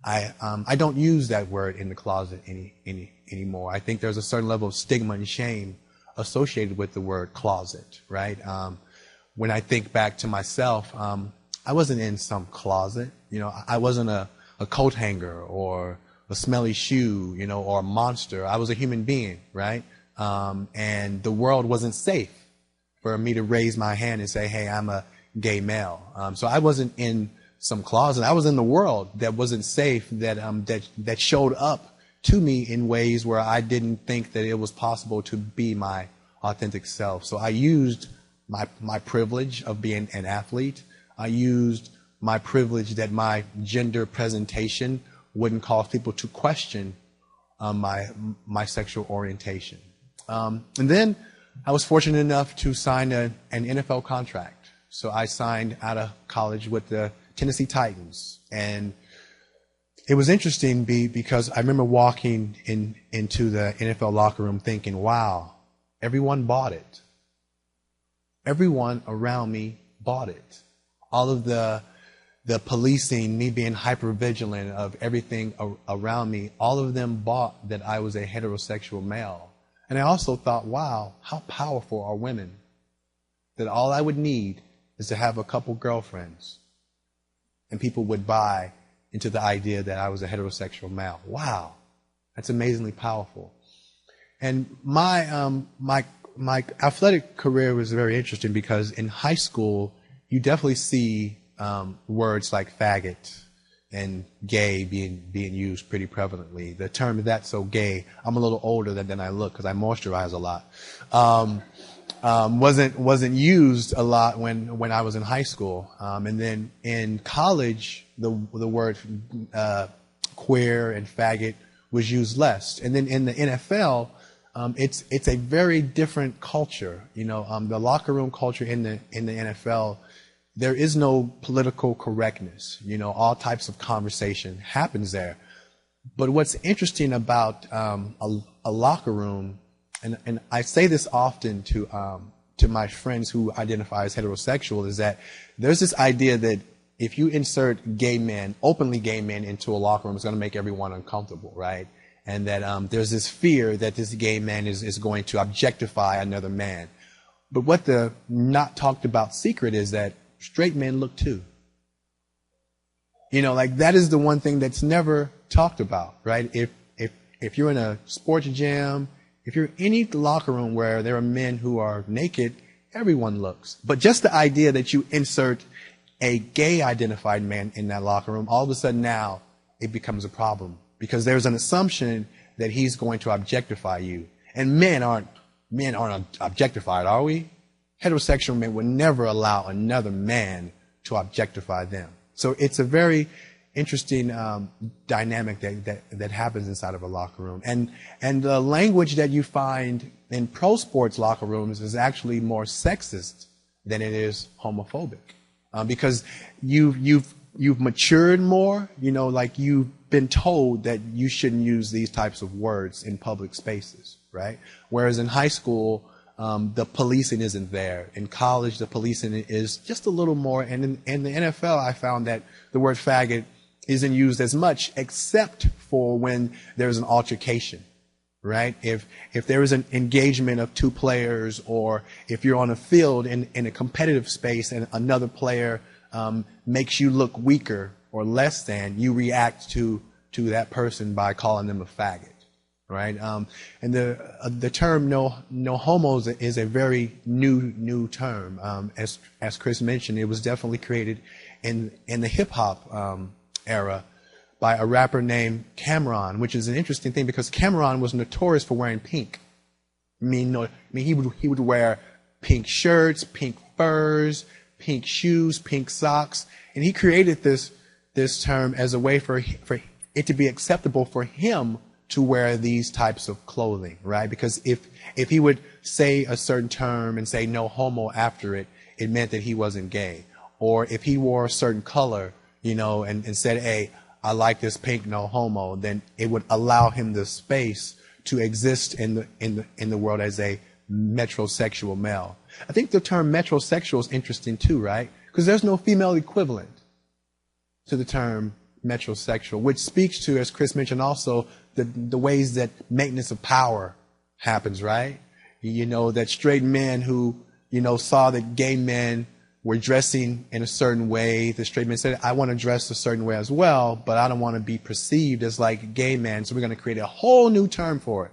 I don't use that word in the closet anymore. I think there's a certain level of stigma and shame associated with the word closet, right? When I think back to myself, I wasn't in some closet. I wasn't a coat hanger or a smelly shoe, or a monster. I was a human being, right? And the world wasn't safe for me to raise my hand and say, hey, I'm a gay male. So I wasn't in some closet. I was in the world that wasn't safe, that showed up to me in ways where I didn't think that it was possible to be my authentic self. So I used my privilege of being an athlete. I used my privilege that my gender presentation wouldn't cause people to question my sexual orientation. And then I was fortunate enough to sign an NFL contract. So I signed out of college with the Tennessee Titans. And it was interesting because I remember walking into the NFL locker room thinking, wow, everyone bought it. Everyone around me bought it. All of the policing, me being hyper vigilant of everything around me, all of them bought that I was a heterosexual male. And I also thought, wow, how powerful are women? That all I would need is to have a couple girlfriends, and people would buy into the idea that I was a heterosexual male. Wow, that's amazingly powerful. And my athletic career was very interesting because in high school, you definitely see words like faggot and gay being used pretty prevalently. The term "that's so gay," I'm a little older than I look because I moisturize a lot. Wasn't used a lot when I was in high school. And then in college, the word queer and faggot was used less. And then in the NFL, it's a very different culture. You know, the locker room culture in the NFL, there is no political correctness. You know, all types of conversation happens there. But what's interesting about a locker room, and I say this often to my friends who identify as heterosexual, is that there's this idea that if you insert gay men, openly gay men, into a locker room, it's going to make everyone uncomfortable, right? And that there's this fear that this gay man is going to objectify another man. But what the not talked about secret is that straight men look too. You know, like that is the one thing that's never talked about, right? If you're in a sports gym, if you're in any locker room where there are men who are naked, everyone looks. But just the idea that you insert a gay identified man in that locker room, all of a sudden now it becomes a problem because there's an assumption that he's going to objectify you. And men aren't objectified, are we? Heterosexual men would never allow another man to objectify them. So it's a very interesting dynamic that happens inside of a locker room. And the language that you find in pro sports locker rooms is actually more sexist than it is homophobic. Because you've matured more, you know, like you've been told that you shouldn't use these types of words in public spaces, right? Whereas in high school, the policing isn't there. In college, the policing is just a little more. And in the NFL, I found that the word faggot isn't used as much, except for when there's an altercation, right? If there is an engagement of two players, or if you're on a field in a competitive space and another player makes you look weaker or less than, you react to that person by calling them a faggot. Right, and the term no homos is a very new term. As Chris mentioned, it was definitely created in the hip hop era by a rapper named Cameron, which is an interesting thing because Cameron was notorious for wearing pink. I mean he would wear pink shirts, pink furs, pink shoes, pink socks, and he created this term as a way for it to be acceptable for him to wear these types of clothing, right? Because if he would say a certain term and say no homo after it, it meant that he wasn't gay. Or if he wore a certain color, you know, and said, hey, I like this pink, no homo, then it would allow him the space to exist in the world as a metrosexual male. I think the term metrosexual is interesting too, right? Because there's no female equivalent to the term metrosexual, which speaks to, as Chris mentioned also, the ways that maintenance of power happens, right? You know, that straight men who, you know, saw that gay men were dressing in a certain way, the straight men said, I want to dress a certain way as well, but I don't want to be perceived as like gay men, so we're going to create a whole new term for it.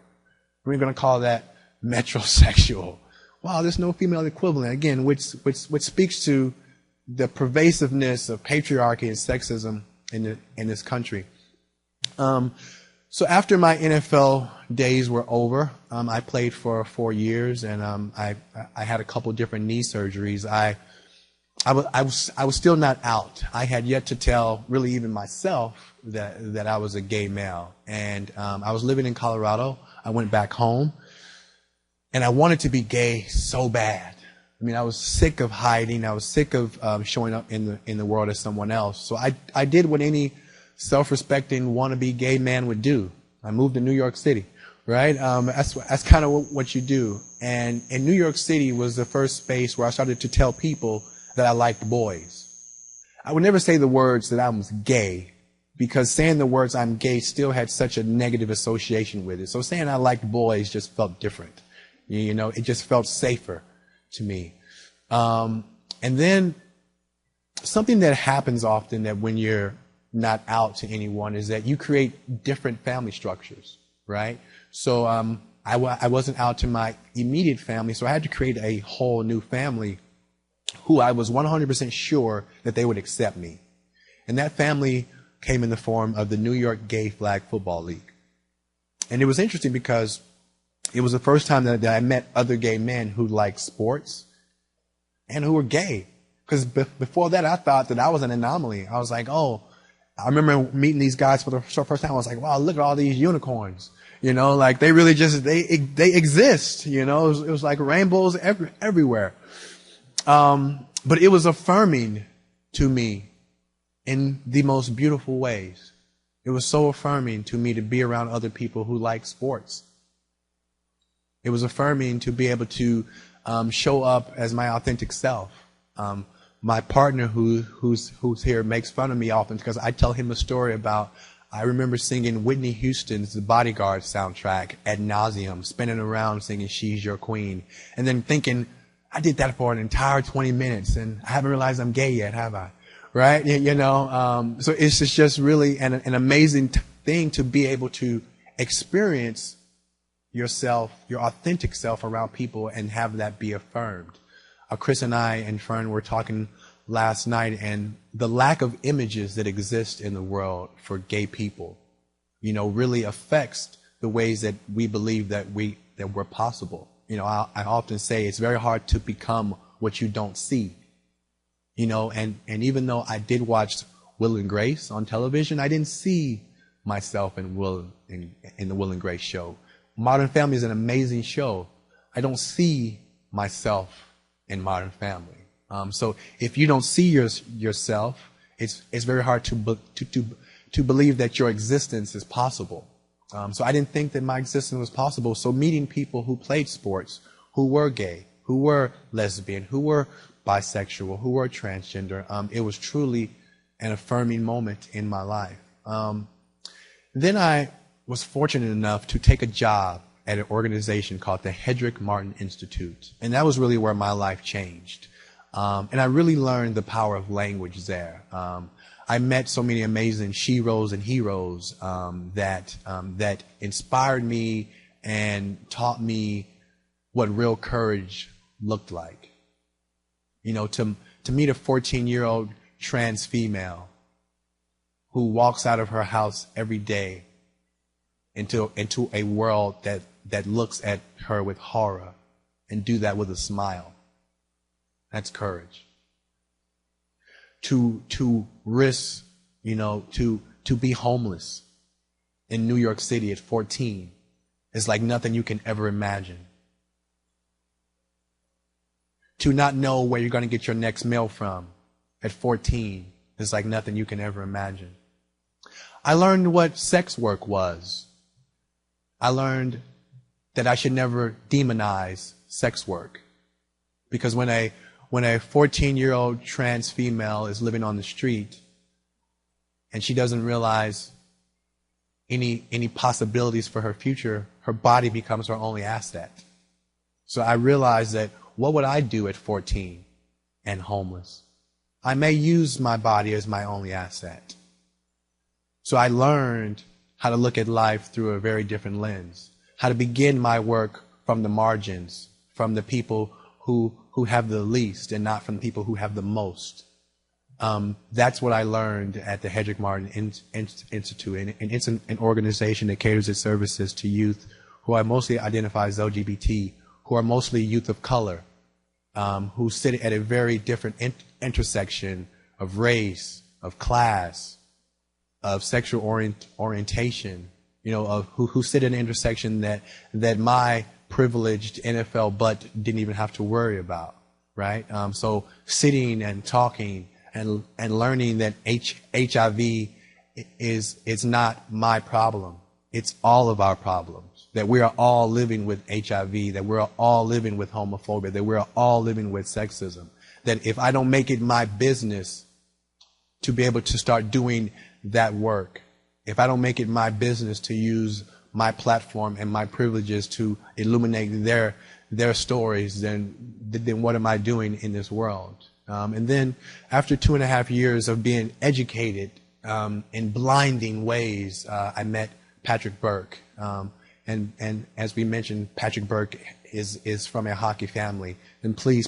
We're going to call that metrosexual. Wow, there's no female equivalent, again, which speaks to the pervasiveness of patriarchy and sexism in this country. So after my NFL days were over, I played for 4 years, and I had a couple different knee surgeries. I was still not out. I had yet to tell, really, even myself that I was a gay male. And I was living in Colorado. I went back home, and I wanted to be gay so bad. I mean, I was sick of hiding. I was sick of showing up in the world as someone else. So I did what any self-respecting wannabe gay man would do. I moved to New York City, right? That's kind of what you do. And in New York City was the first space where I started to tell people that I liked boys. I would never say the words that I was gay, because saying the words I'm gay still had such a negative association with it. So saying I liked boys just felt different. You know, it just felt safer to me. And then something that happens often, that when you're not out to anyone, is that you create different family structures, right? So I wasn't out to my immediate family, so I had to create a whole new family who I was 100% sure that they would accept me. And that family came in the form of the New York Gay Flag Football League. And it was interesting because it was the first time that I met other gay men who liked sports and who were gay. Because before that, I thought that I was an anomaly. I was like, oh, I remember meeting these guys for the first time. I was like, wow, look at all these unicorns. You know, like they really just, they exist. You know, it was like rainbows everywhere. But it was affirming to me in the most beautiful ways. It was so affirming to me to be around other people who like sports. It was affirming to be able to show up as my authentic self. My partner who's here makes fun of me often because I tell him a story about, I remember singing Whitney Houston's The Bodyguard soundtrack ad nauseum, spinning around singing She's Your Queen, and then thinking, I did that for an entire 20 minutes and I haven't realized I'm gay yet, have I? Right? You know, so it's just really an amazing thing to be able to experience yourself, your authentic self, around people and have that be affirmed. Chris and I and Fern were talking last night, and the lack of images that exist in the world for gay people, you know, really affects the ways that we believe that we're possible. You know, I often say it's very hard to become what you don't see. You know, and even though I did watch Will and Grace on television, I didn't see myself in the Will and Grace show. Modern Family is an amazing show. I don't see myself in Modern Family. So if you don't see yourself, it's very hard to believe that your existence is possible. So I didn't think that my existence was possible. So meeting people who played sports, who were gay, who were lesbian, who were bisexual, who were transgender, it was truly an affirming moment in my life. Then I was fortunate enough to take a job at an organization called the Hedrick Martin Institute. And that was really where my life changed. And I really learned the power of language there. I met so many amazing sheroes and heroes that inspired me and taught me what real courage looked like. You know, to meet a 14-year-old trans female who walks out of her house every day into a world that looks at her with horror, and do that with a smile. That's courage. To risk, you know, to be homeless in New York City at 14 is like nothing you can ever imagine. To not know where you're going to get your next meal from at 14 is like nothing you can ever imagine. I learned what sex work was. I learned that I should never demonize sex work, because when a 14-year-old trans female is living on the street and she doesn't realize any possibilities for her future, her body becomes her only asset. So I realized that what would I do at 14 and homeless? I may use my body as my only asset. So I learned how to look at life through a very different lens, how to begin my work from the margins, from the people who have the least and not from the people who have the most. That's what I learned at the Hedrick Martin Institute, and it's an organization that caters its services to youth who are mostly identified as LGBT, who are mostly youth of color, who sit at a very different intersection of race, of class, of sexual orientation, of who sit at an intersection that my privileged NFL butt didn't even have to worry about, right? So sitting and talking and learning that HIV is not my problem. It's all of our problems. That we are all living with HIV, that we're all living with homophobia, that we're all living with sexism. That if I don't make it my business to be able to start doing that work, if I don't make it my business to use my platform and my privileges to illuminate their stories, then what am I doing in this world? And then after 2.5 years of being educated in blinding ways, I met Patrick Burke. And as we mentioned, Patrick Burke is from a hockey family. And please,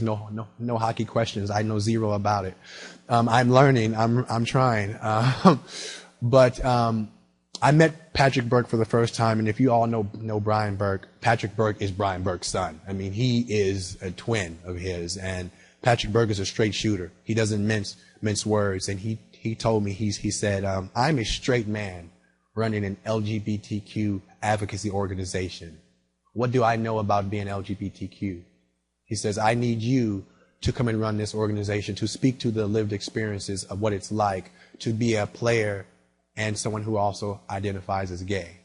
no hockey questions. I know zero about it. I'm learning. I'm trying. But I met Patrick Burke for the first time, and if you all know Brian Burke, Patrick Burke is Brian Burke's son. I mean, he is a twin of his, and Patrick Burke is a straight shooter. He doesn't mince words, and he told me, he said, I'm a straight man running an LGBTQ advocacy organization. What do I know about being LGBTQ? He says, I need you to come and run this organization, to speak to the lived experiences of what it's like to be a player and someone who also identifies as gay.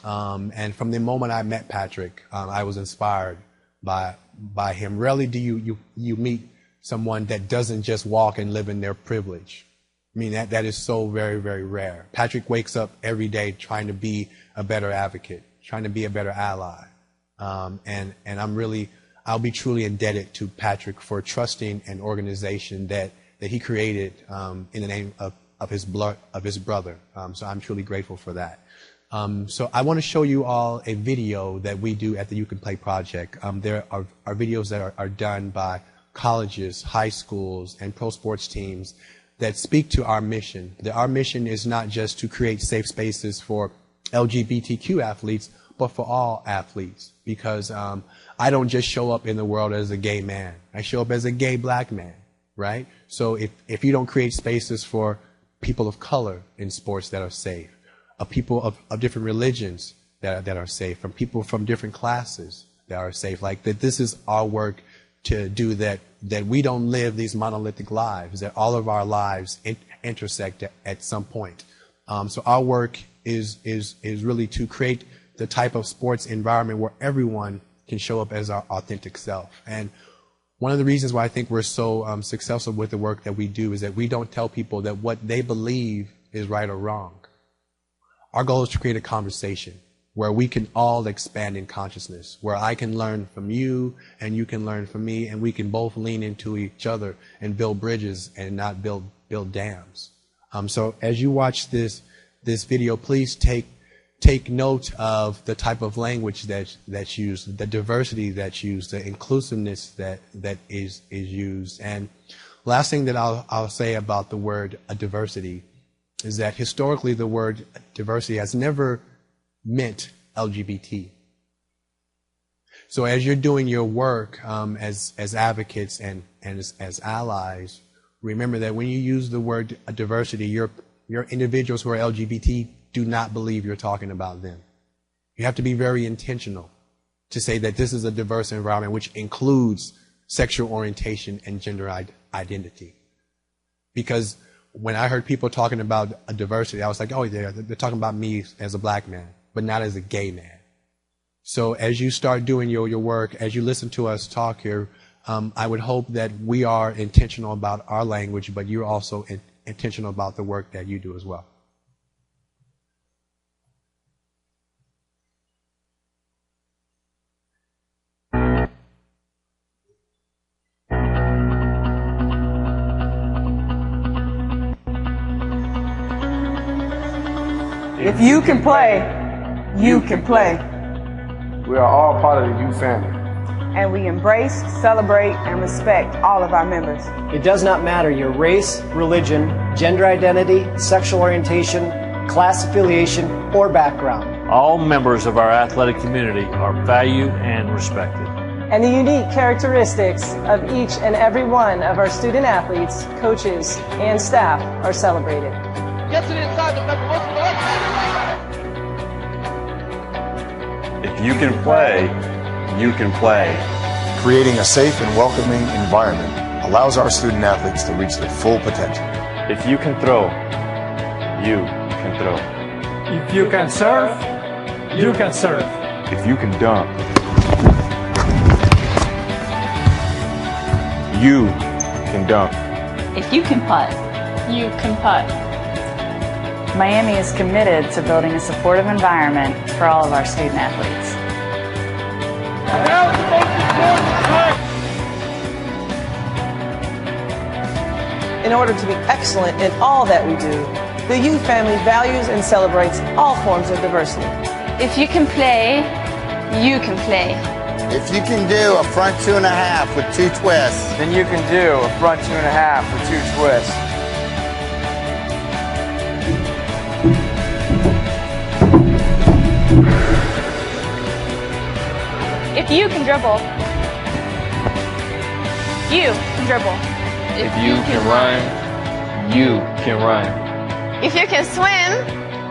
And from the moment I met Patrick, I was inspired by him. Rarely do you meet someone that doesn't just walk and live in their privilege. I mean, that is so very, very rare. Patrick wakes up every day trying to be a better advocate, trying to be a better ally. And I'll be truly indebted to Patrick for trusting an organization that he created in the name of his brother. So I'm truly grateful for that. So I want to show you all a video that we do at the You Can Play project. There are videos that are done by colleges, high schools, and pro sports teams that speak to our mission. Our mission is not just to create safe spaces for LGBTQ athletes, but for all athletes. Because I don't just show up in the world as a gay man. I show up as a gay black man, right? So if you don't create spaces for people of color in sports that are safe, of people of different religions that are safe, from people from different classes that are safe, like that, this is our work to do that we don't live these monolithic lives, that all of our lives intersect at some point. So our work is really to create the type of sports environment where everyone can show up as our authentic self. And one of the reasons why I think we're so successful with the work that we do is that we don't tell people that what they believe is right or wrong. Our goal is to create a conversation where we can all expand in consciousness, where I can learn from you and you can learn from me, and we can both lean into each other and build bridges and not build dams. So as you watch this video, please take note of the type of language that's used, the diversity that's used, the inclusiveness that is used. And last thing that I'll say about the word diversity is that historically the word diversity has never meant LGBT. So as you're doing your work as advocates and as allies, remember that when you use the word diversity, your individuals who are LGBT do not believe you're talking about them. You have to be very intentional to say that this is a diverse environment which includes sexual orientation and gender identity. Because when I heard people talking about a diversity, I was like, oh, they're talking about me as a black man, but not as a gay man. So as you start doing your work, as you listen to us talk here, I would hope that we are intentional about our language, but you're also intentional about the work that you do as well. If you can play, you can play. We are all part of the U family. and we embrace, celebrate, and respect all of our members. It does not matter your race, religion, gender identity, sexual orientation, class affiliation, or background. All members of our athletic community are valued and respected. And the unique characteristics of each and every one of our student athletes, coaches, and staff are celebrated. Get to the inside, If you can play, you can play. Creating a safe and welcoming environment allows our student athletes to reach their full potential. If you can throw, you can throw. If you can serve, you can serve. If you can dunk, you can dunk. If you can putt, You can putt. Miami is committed to building a supportive environment for all of our student athletes. In order to be excellent in all that we do, the U family values and celebrates all forms of diversity. If you can play, you can play. If you can do a front 2.5 with 2 twists, then you can do a front 2.5 with 2 twists. If you can dribble, you can dribble. If you can run, you can run. If you can swim,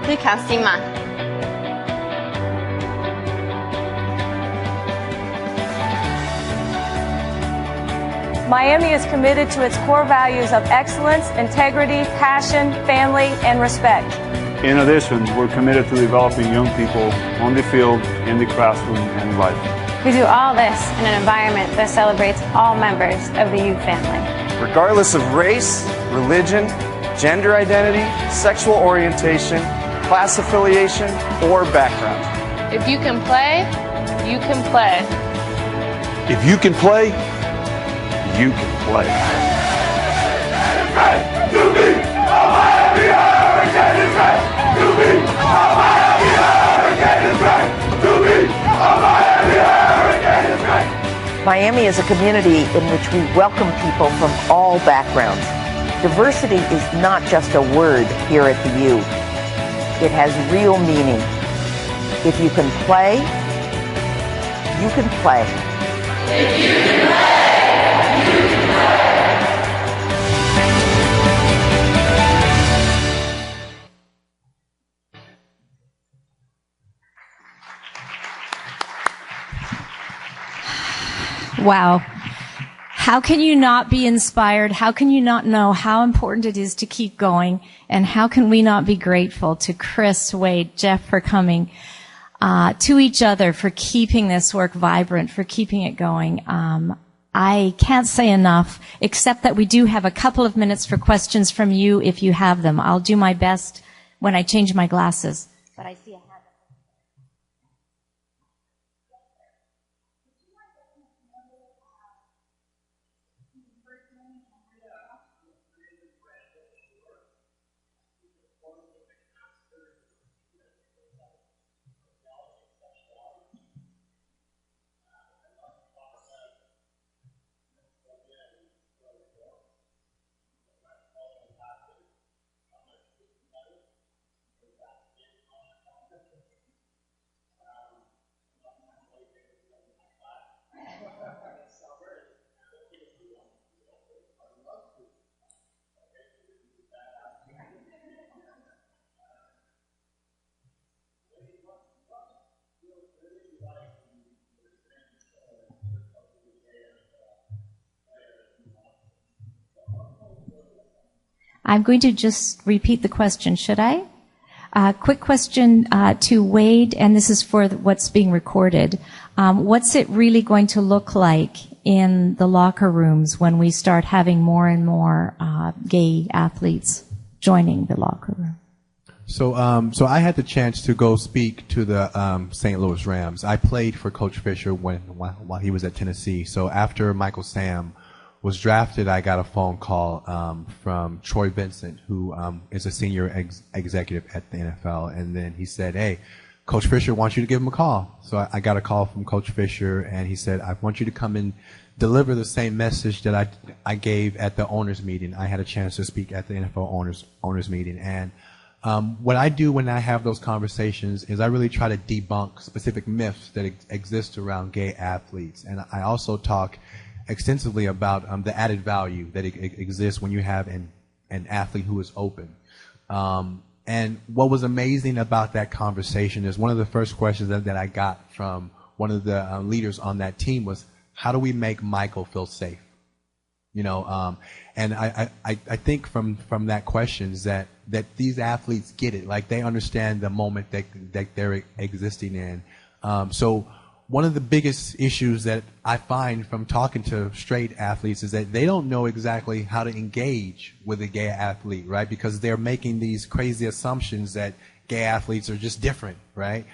du kan simma. Miami is committed to its core values of excellence, integrity, passion, family, and respect. In addition, we're committed to developing young people on the field, in the classroom, and life. We do all this in an environment that celebrates all members of the U family. Regardless of race, religion, gender identity, sexual orientation, class affiliation, or background. If you can play, you can play. If you can play, you can play. Miami is a community in which we welcome people from all backgrounds. Diversity is not just a word here at the U. It has real meaning. If you can play, you can play. If you can play, you can play. Wow. How can you not be inspired? How can you not know how important it is to keep going? And how can we not be grateful to Chris, Wade, Jeff for coming, to each other for keeping this work vibrant, for keeping it going? I can't say enough, except that we do have a couple of minutes for questions from you if you have them. I'll do my best when I change my glasses. But I see a hand. I'm going to just repeat the question, should I? Quick question to Wade, and this is for what's being recorded. What's it really going to look like in the locker rooms when we start having more and more gay athletes joining the locker room? So I had the chance to go speak to the St. Louis Rams. I played for Coach Fisher while he was at Tennessee. So after Michael Sam was drafted, I got a phone call from Troy Vincent, who is a senior executive at the NFL, and then he said, "Hey, Coach Fisher wants you to give him a call. So I got a call from Coach Fisher, and he said, I want you to come and deliver the same message that I gave at the owners meeting. I had a chance to speak at the NFL owners meeting. And what I do when I have those conversations is I really try to debunk specific myths that exist around gay athletes. And I also talk extensively about the added value that exists when you have an athlete who is open. And what was amazing about that conversation is one of the first questions that I got from one of the leaders on that team was, how do we make Michael feel safe? You know, and I think from that question is that these athletes get it, like they understand the moment that they're existing in. So one of the biggest issues that I find from talking to straight athletes is that they don't know exactly how to engage with a gay athlete, right? Because they're making these crazy assumptions that gay athletes are just different, right?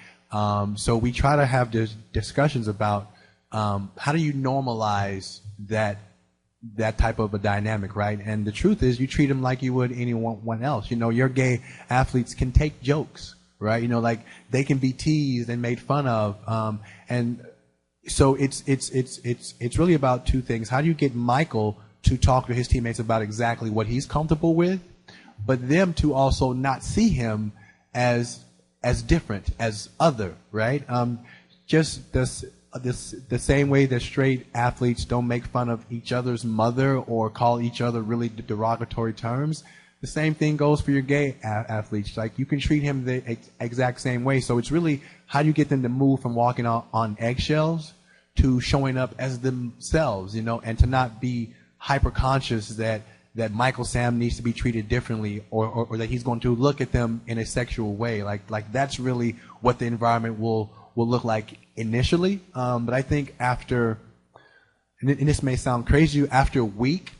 So we try to have discussions about how do you normalize that type of a dynamic, right? And the truth is, you treat them like you would anyone else. You know, your gay athletes can take jokes, right? You know, like they can be teased and made fun of, and so it's really about two things. How do you get Michael to talk to his teammates about exactly what he's comfortable with, but them to also not see him as different, as other, right? Just the same way that straight athletes don't make fun of each other's mother or call each other really derogatory terms, the same thing goes for your gay athletes. Like, you can treat him the exact same way. So it's really how do you get them to move from walking on eggshells to showing up as themselves, you know, and to not be hyper conscious that Michael Sam needs to be treated differently or that he's going to look at them in a sexual way. Like that's really what the environment will look like initially. But I think after, and this may sound crazy, after a week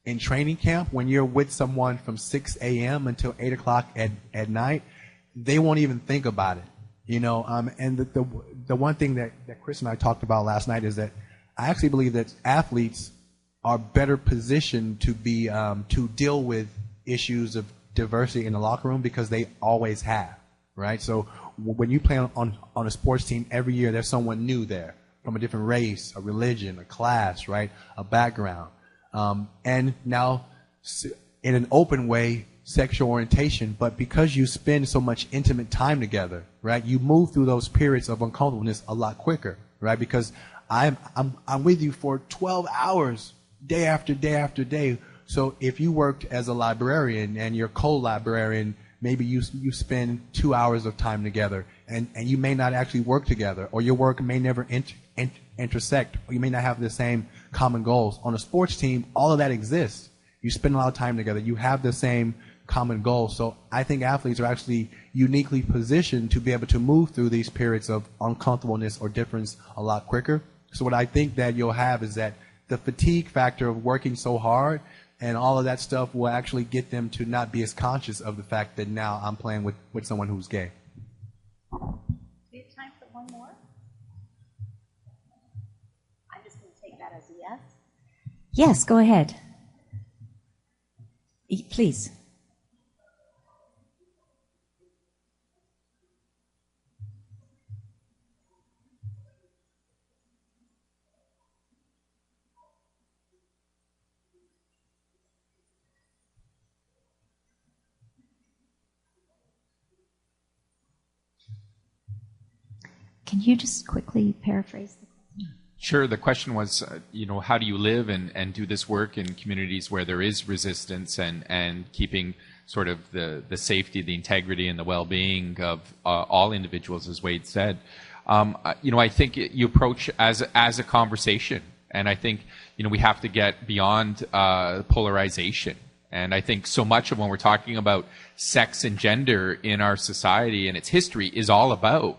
in training camp, when you're with someone from 6 a.m. until 8 o'clock at night, they won't even think about it, you know. And the one thing that Chris and I talked about last night is that I actually believe that athletes are better positioned to be to deal with issues of diversity in the locker room because they always have, right? So when you play on a sports team, every year there's someone new there from a different race, a religion, a class, right, a background. And now, in an open way, sexual orientation, but because you spend so much intimate time together, right, you move through those periods of uncomfortableness a lot quicker, right? Because I'm with you for 12 hours, day after day after day. So if you worked as a librarian and your co-librarian, maybe you spend 2 hours of time together, and you may not actually work together, or your work may never intersect, or you may not have the same common goals. On a sports team, all of that exists. You spend a lot of time together. You have the same common goals. So I think athletes are actually uniquely positioned to be able to move through these periods of uncomfortableness or difference a lot quicker. So what I think that you'll have is that the fatigue factor of working so hard and all of that stuff will actually get them to not be as conscious of the fact that now I'm playing with someone who's gay. Do we have time for one more? I'm just going to take that as a yes. Yes, go ahead. Please. Can you just quickly paraphrase the question? Sure. The question was, how do you live and do this work in communities where there is resistance and keeping sort of the safety, the integrity, and the well-being of all individuals, as Wade said. I think you approach as a conversation, and I think we have to get beyond polarization. And I think so much of when we're talking about sex and gender in our society and its history is all about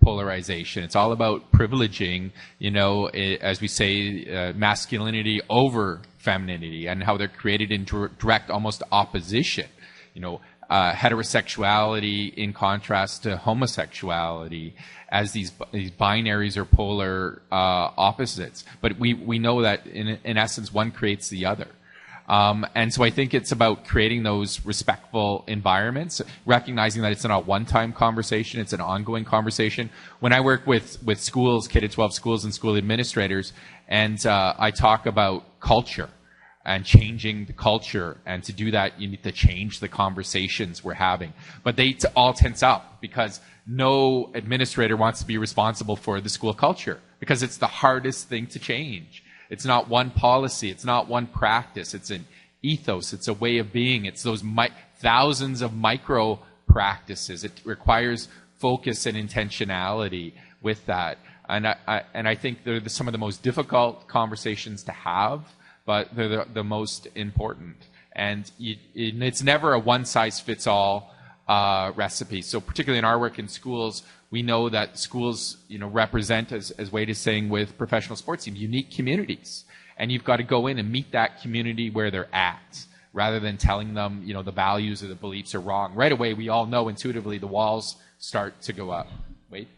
polarization. It's all about privileging, as we say, masculinity over femininity, and how they're created in direct, almost opposition. Heterosexuality in contrast to homosexuality, as these binaries are polar opposites. But we know that in essence, one creates the other. And so I think it's about creating those respectful environments, recognizing that it's not a one-time conversation, it's an ongoing conversation. When I work with schools, K-12 schools and school administrators, and I talk about culture and changing the culture, and to do that you need to change the conversations we're having. But they all tense up because no administrator wants to be responsible for the school culture, because it's the hardest thing to change. It's not one policy, it's not one practice, it's an ethos, it's a way of being, it's those thousands of micro practices. It requires focus and intentionality with that. And I think they're some of the most difficult conversations to have, but they're the most important. And it's never a one-size-fits-all recipe. So particularly in our work in schools, we know that schools, represent, as Wade is saying, with professional sports teams, unique communities. And you've got to go in and meet that community where they're at, rather than telling them, the values or the beliefs are wrong. Right away, we all know intuitively the walls start to go up. Wade?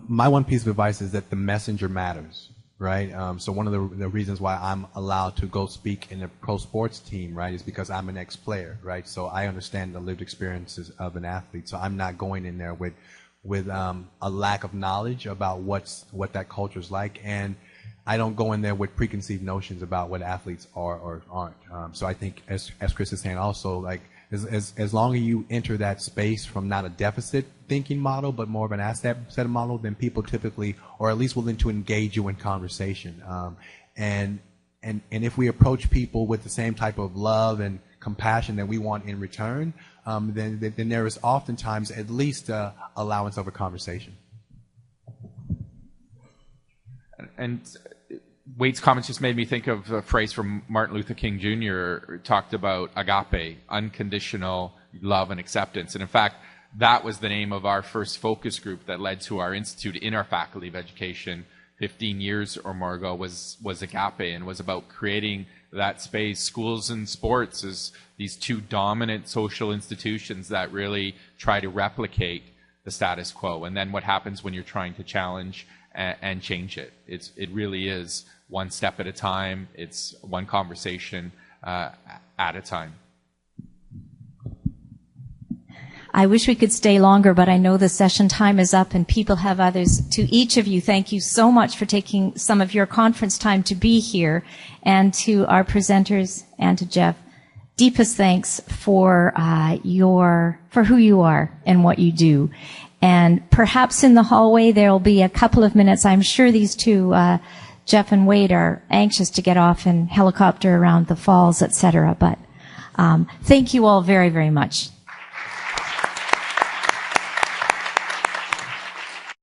My one piece of advice is that the messenger matters, right? So one of the reasons why I'm allowed to go speak in a pro sports team, right, is because I'm an ex-player, right? So I understand the lived experiences of an athlete. So I'm not going in there with a lack of knowledge about what that culture is like, and I don't go in there with preconceived notions about what athletes are or aren't. So I think, as Chris is saying, also, like, as long as you enter that space from not a deficit thinking model, but more of an asset model, then people typically, or at least willing to engage you in conversation. And if we approach people with the same type of love and compassion that we want in return, then there is oftentimes at least allowance of a conversation. And Wade's comments just made me think of a phrase from Martin Luther King Jr. talked about agape, unconditional love and acceptance. And in fact, that was the name of our first focus group that led to our institute in our Faculty of Education 15 years or more ago was agape, and was about creating that space. Schools and sports is these two dominant social institutions that really try to replicate the status quo. And then what happens when you're trying to challenge and change it? It really is one step at a time. It's one conversation at a time. I wish we could stay longer, but I know the session time is up and people have others. To each of you, thank you so much for taking some of your conference time to be here. And to our presenters and to Jeff, deepest thanks for who you are and what you do. And perhaps in the hallway there will be a couple of minutes. I'm sure these two, Jeff and Wade, are anxious to get off and helicopter around the falls, etc. But thank you all very, very much.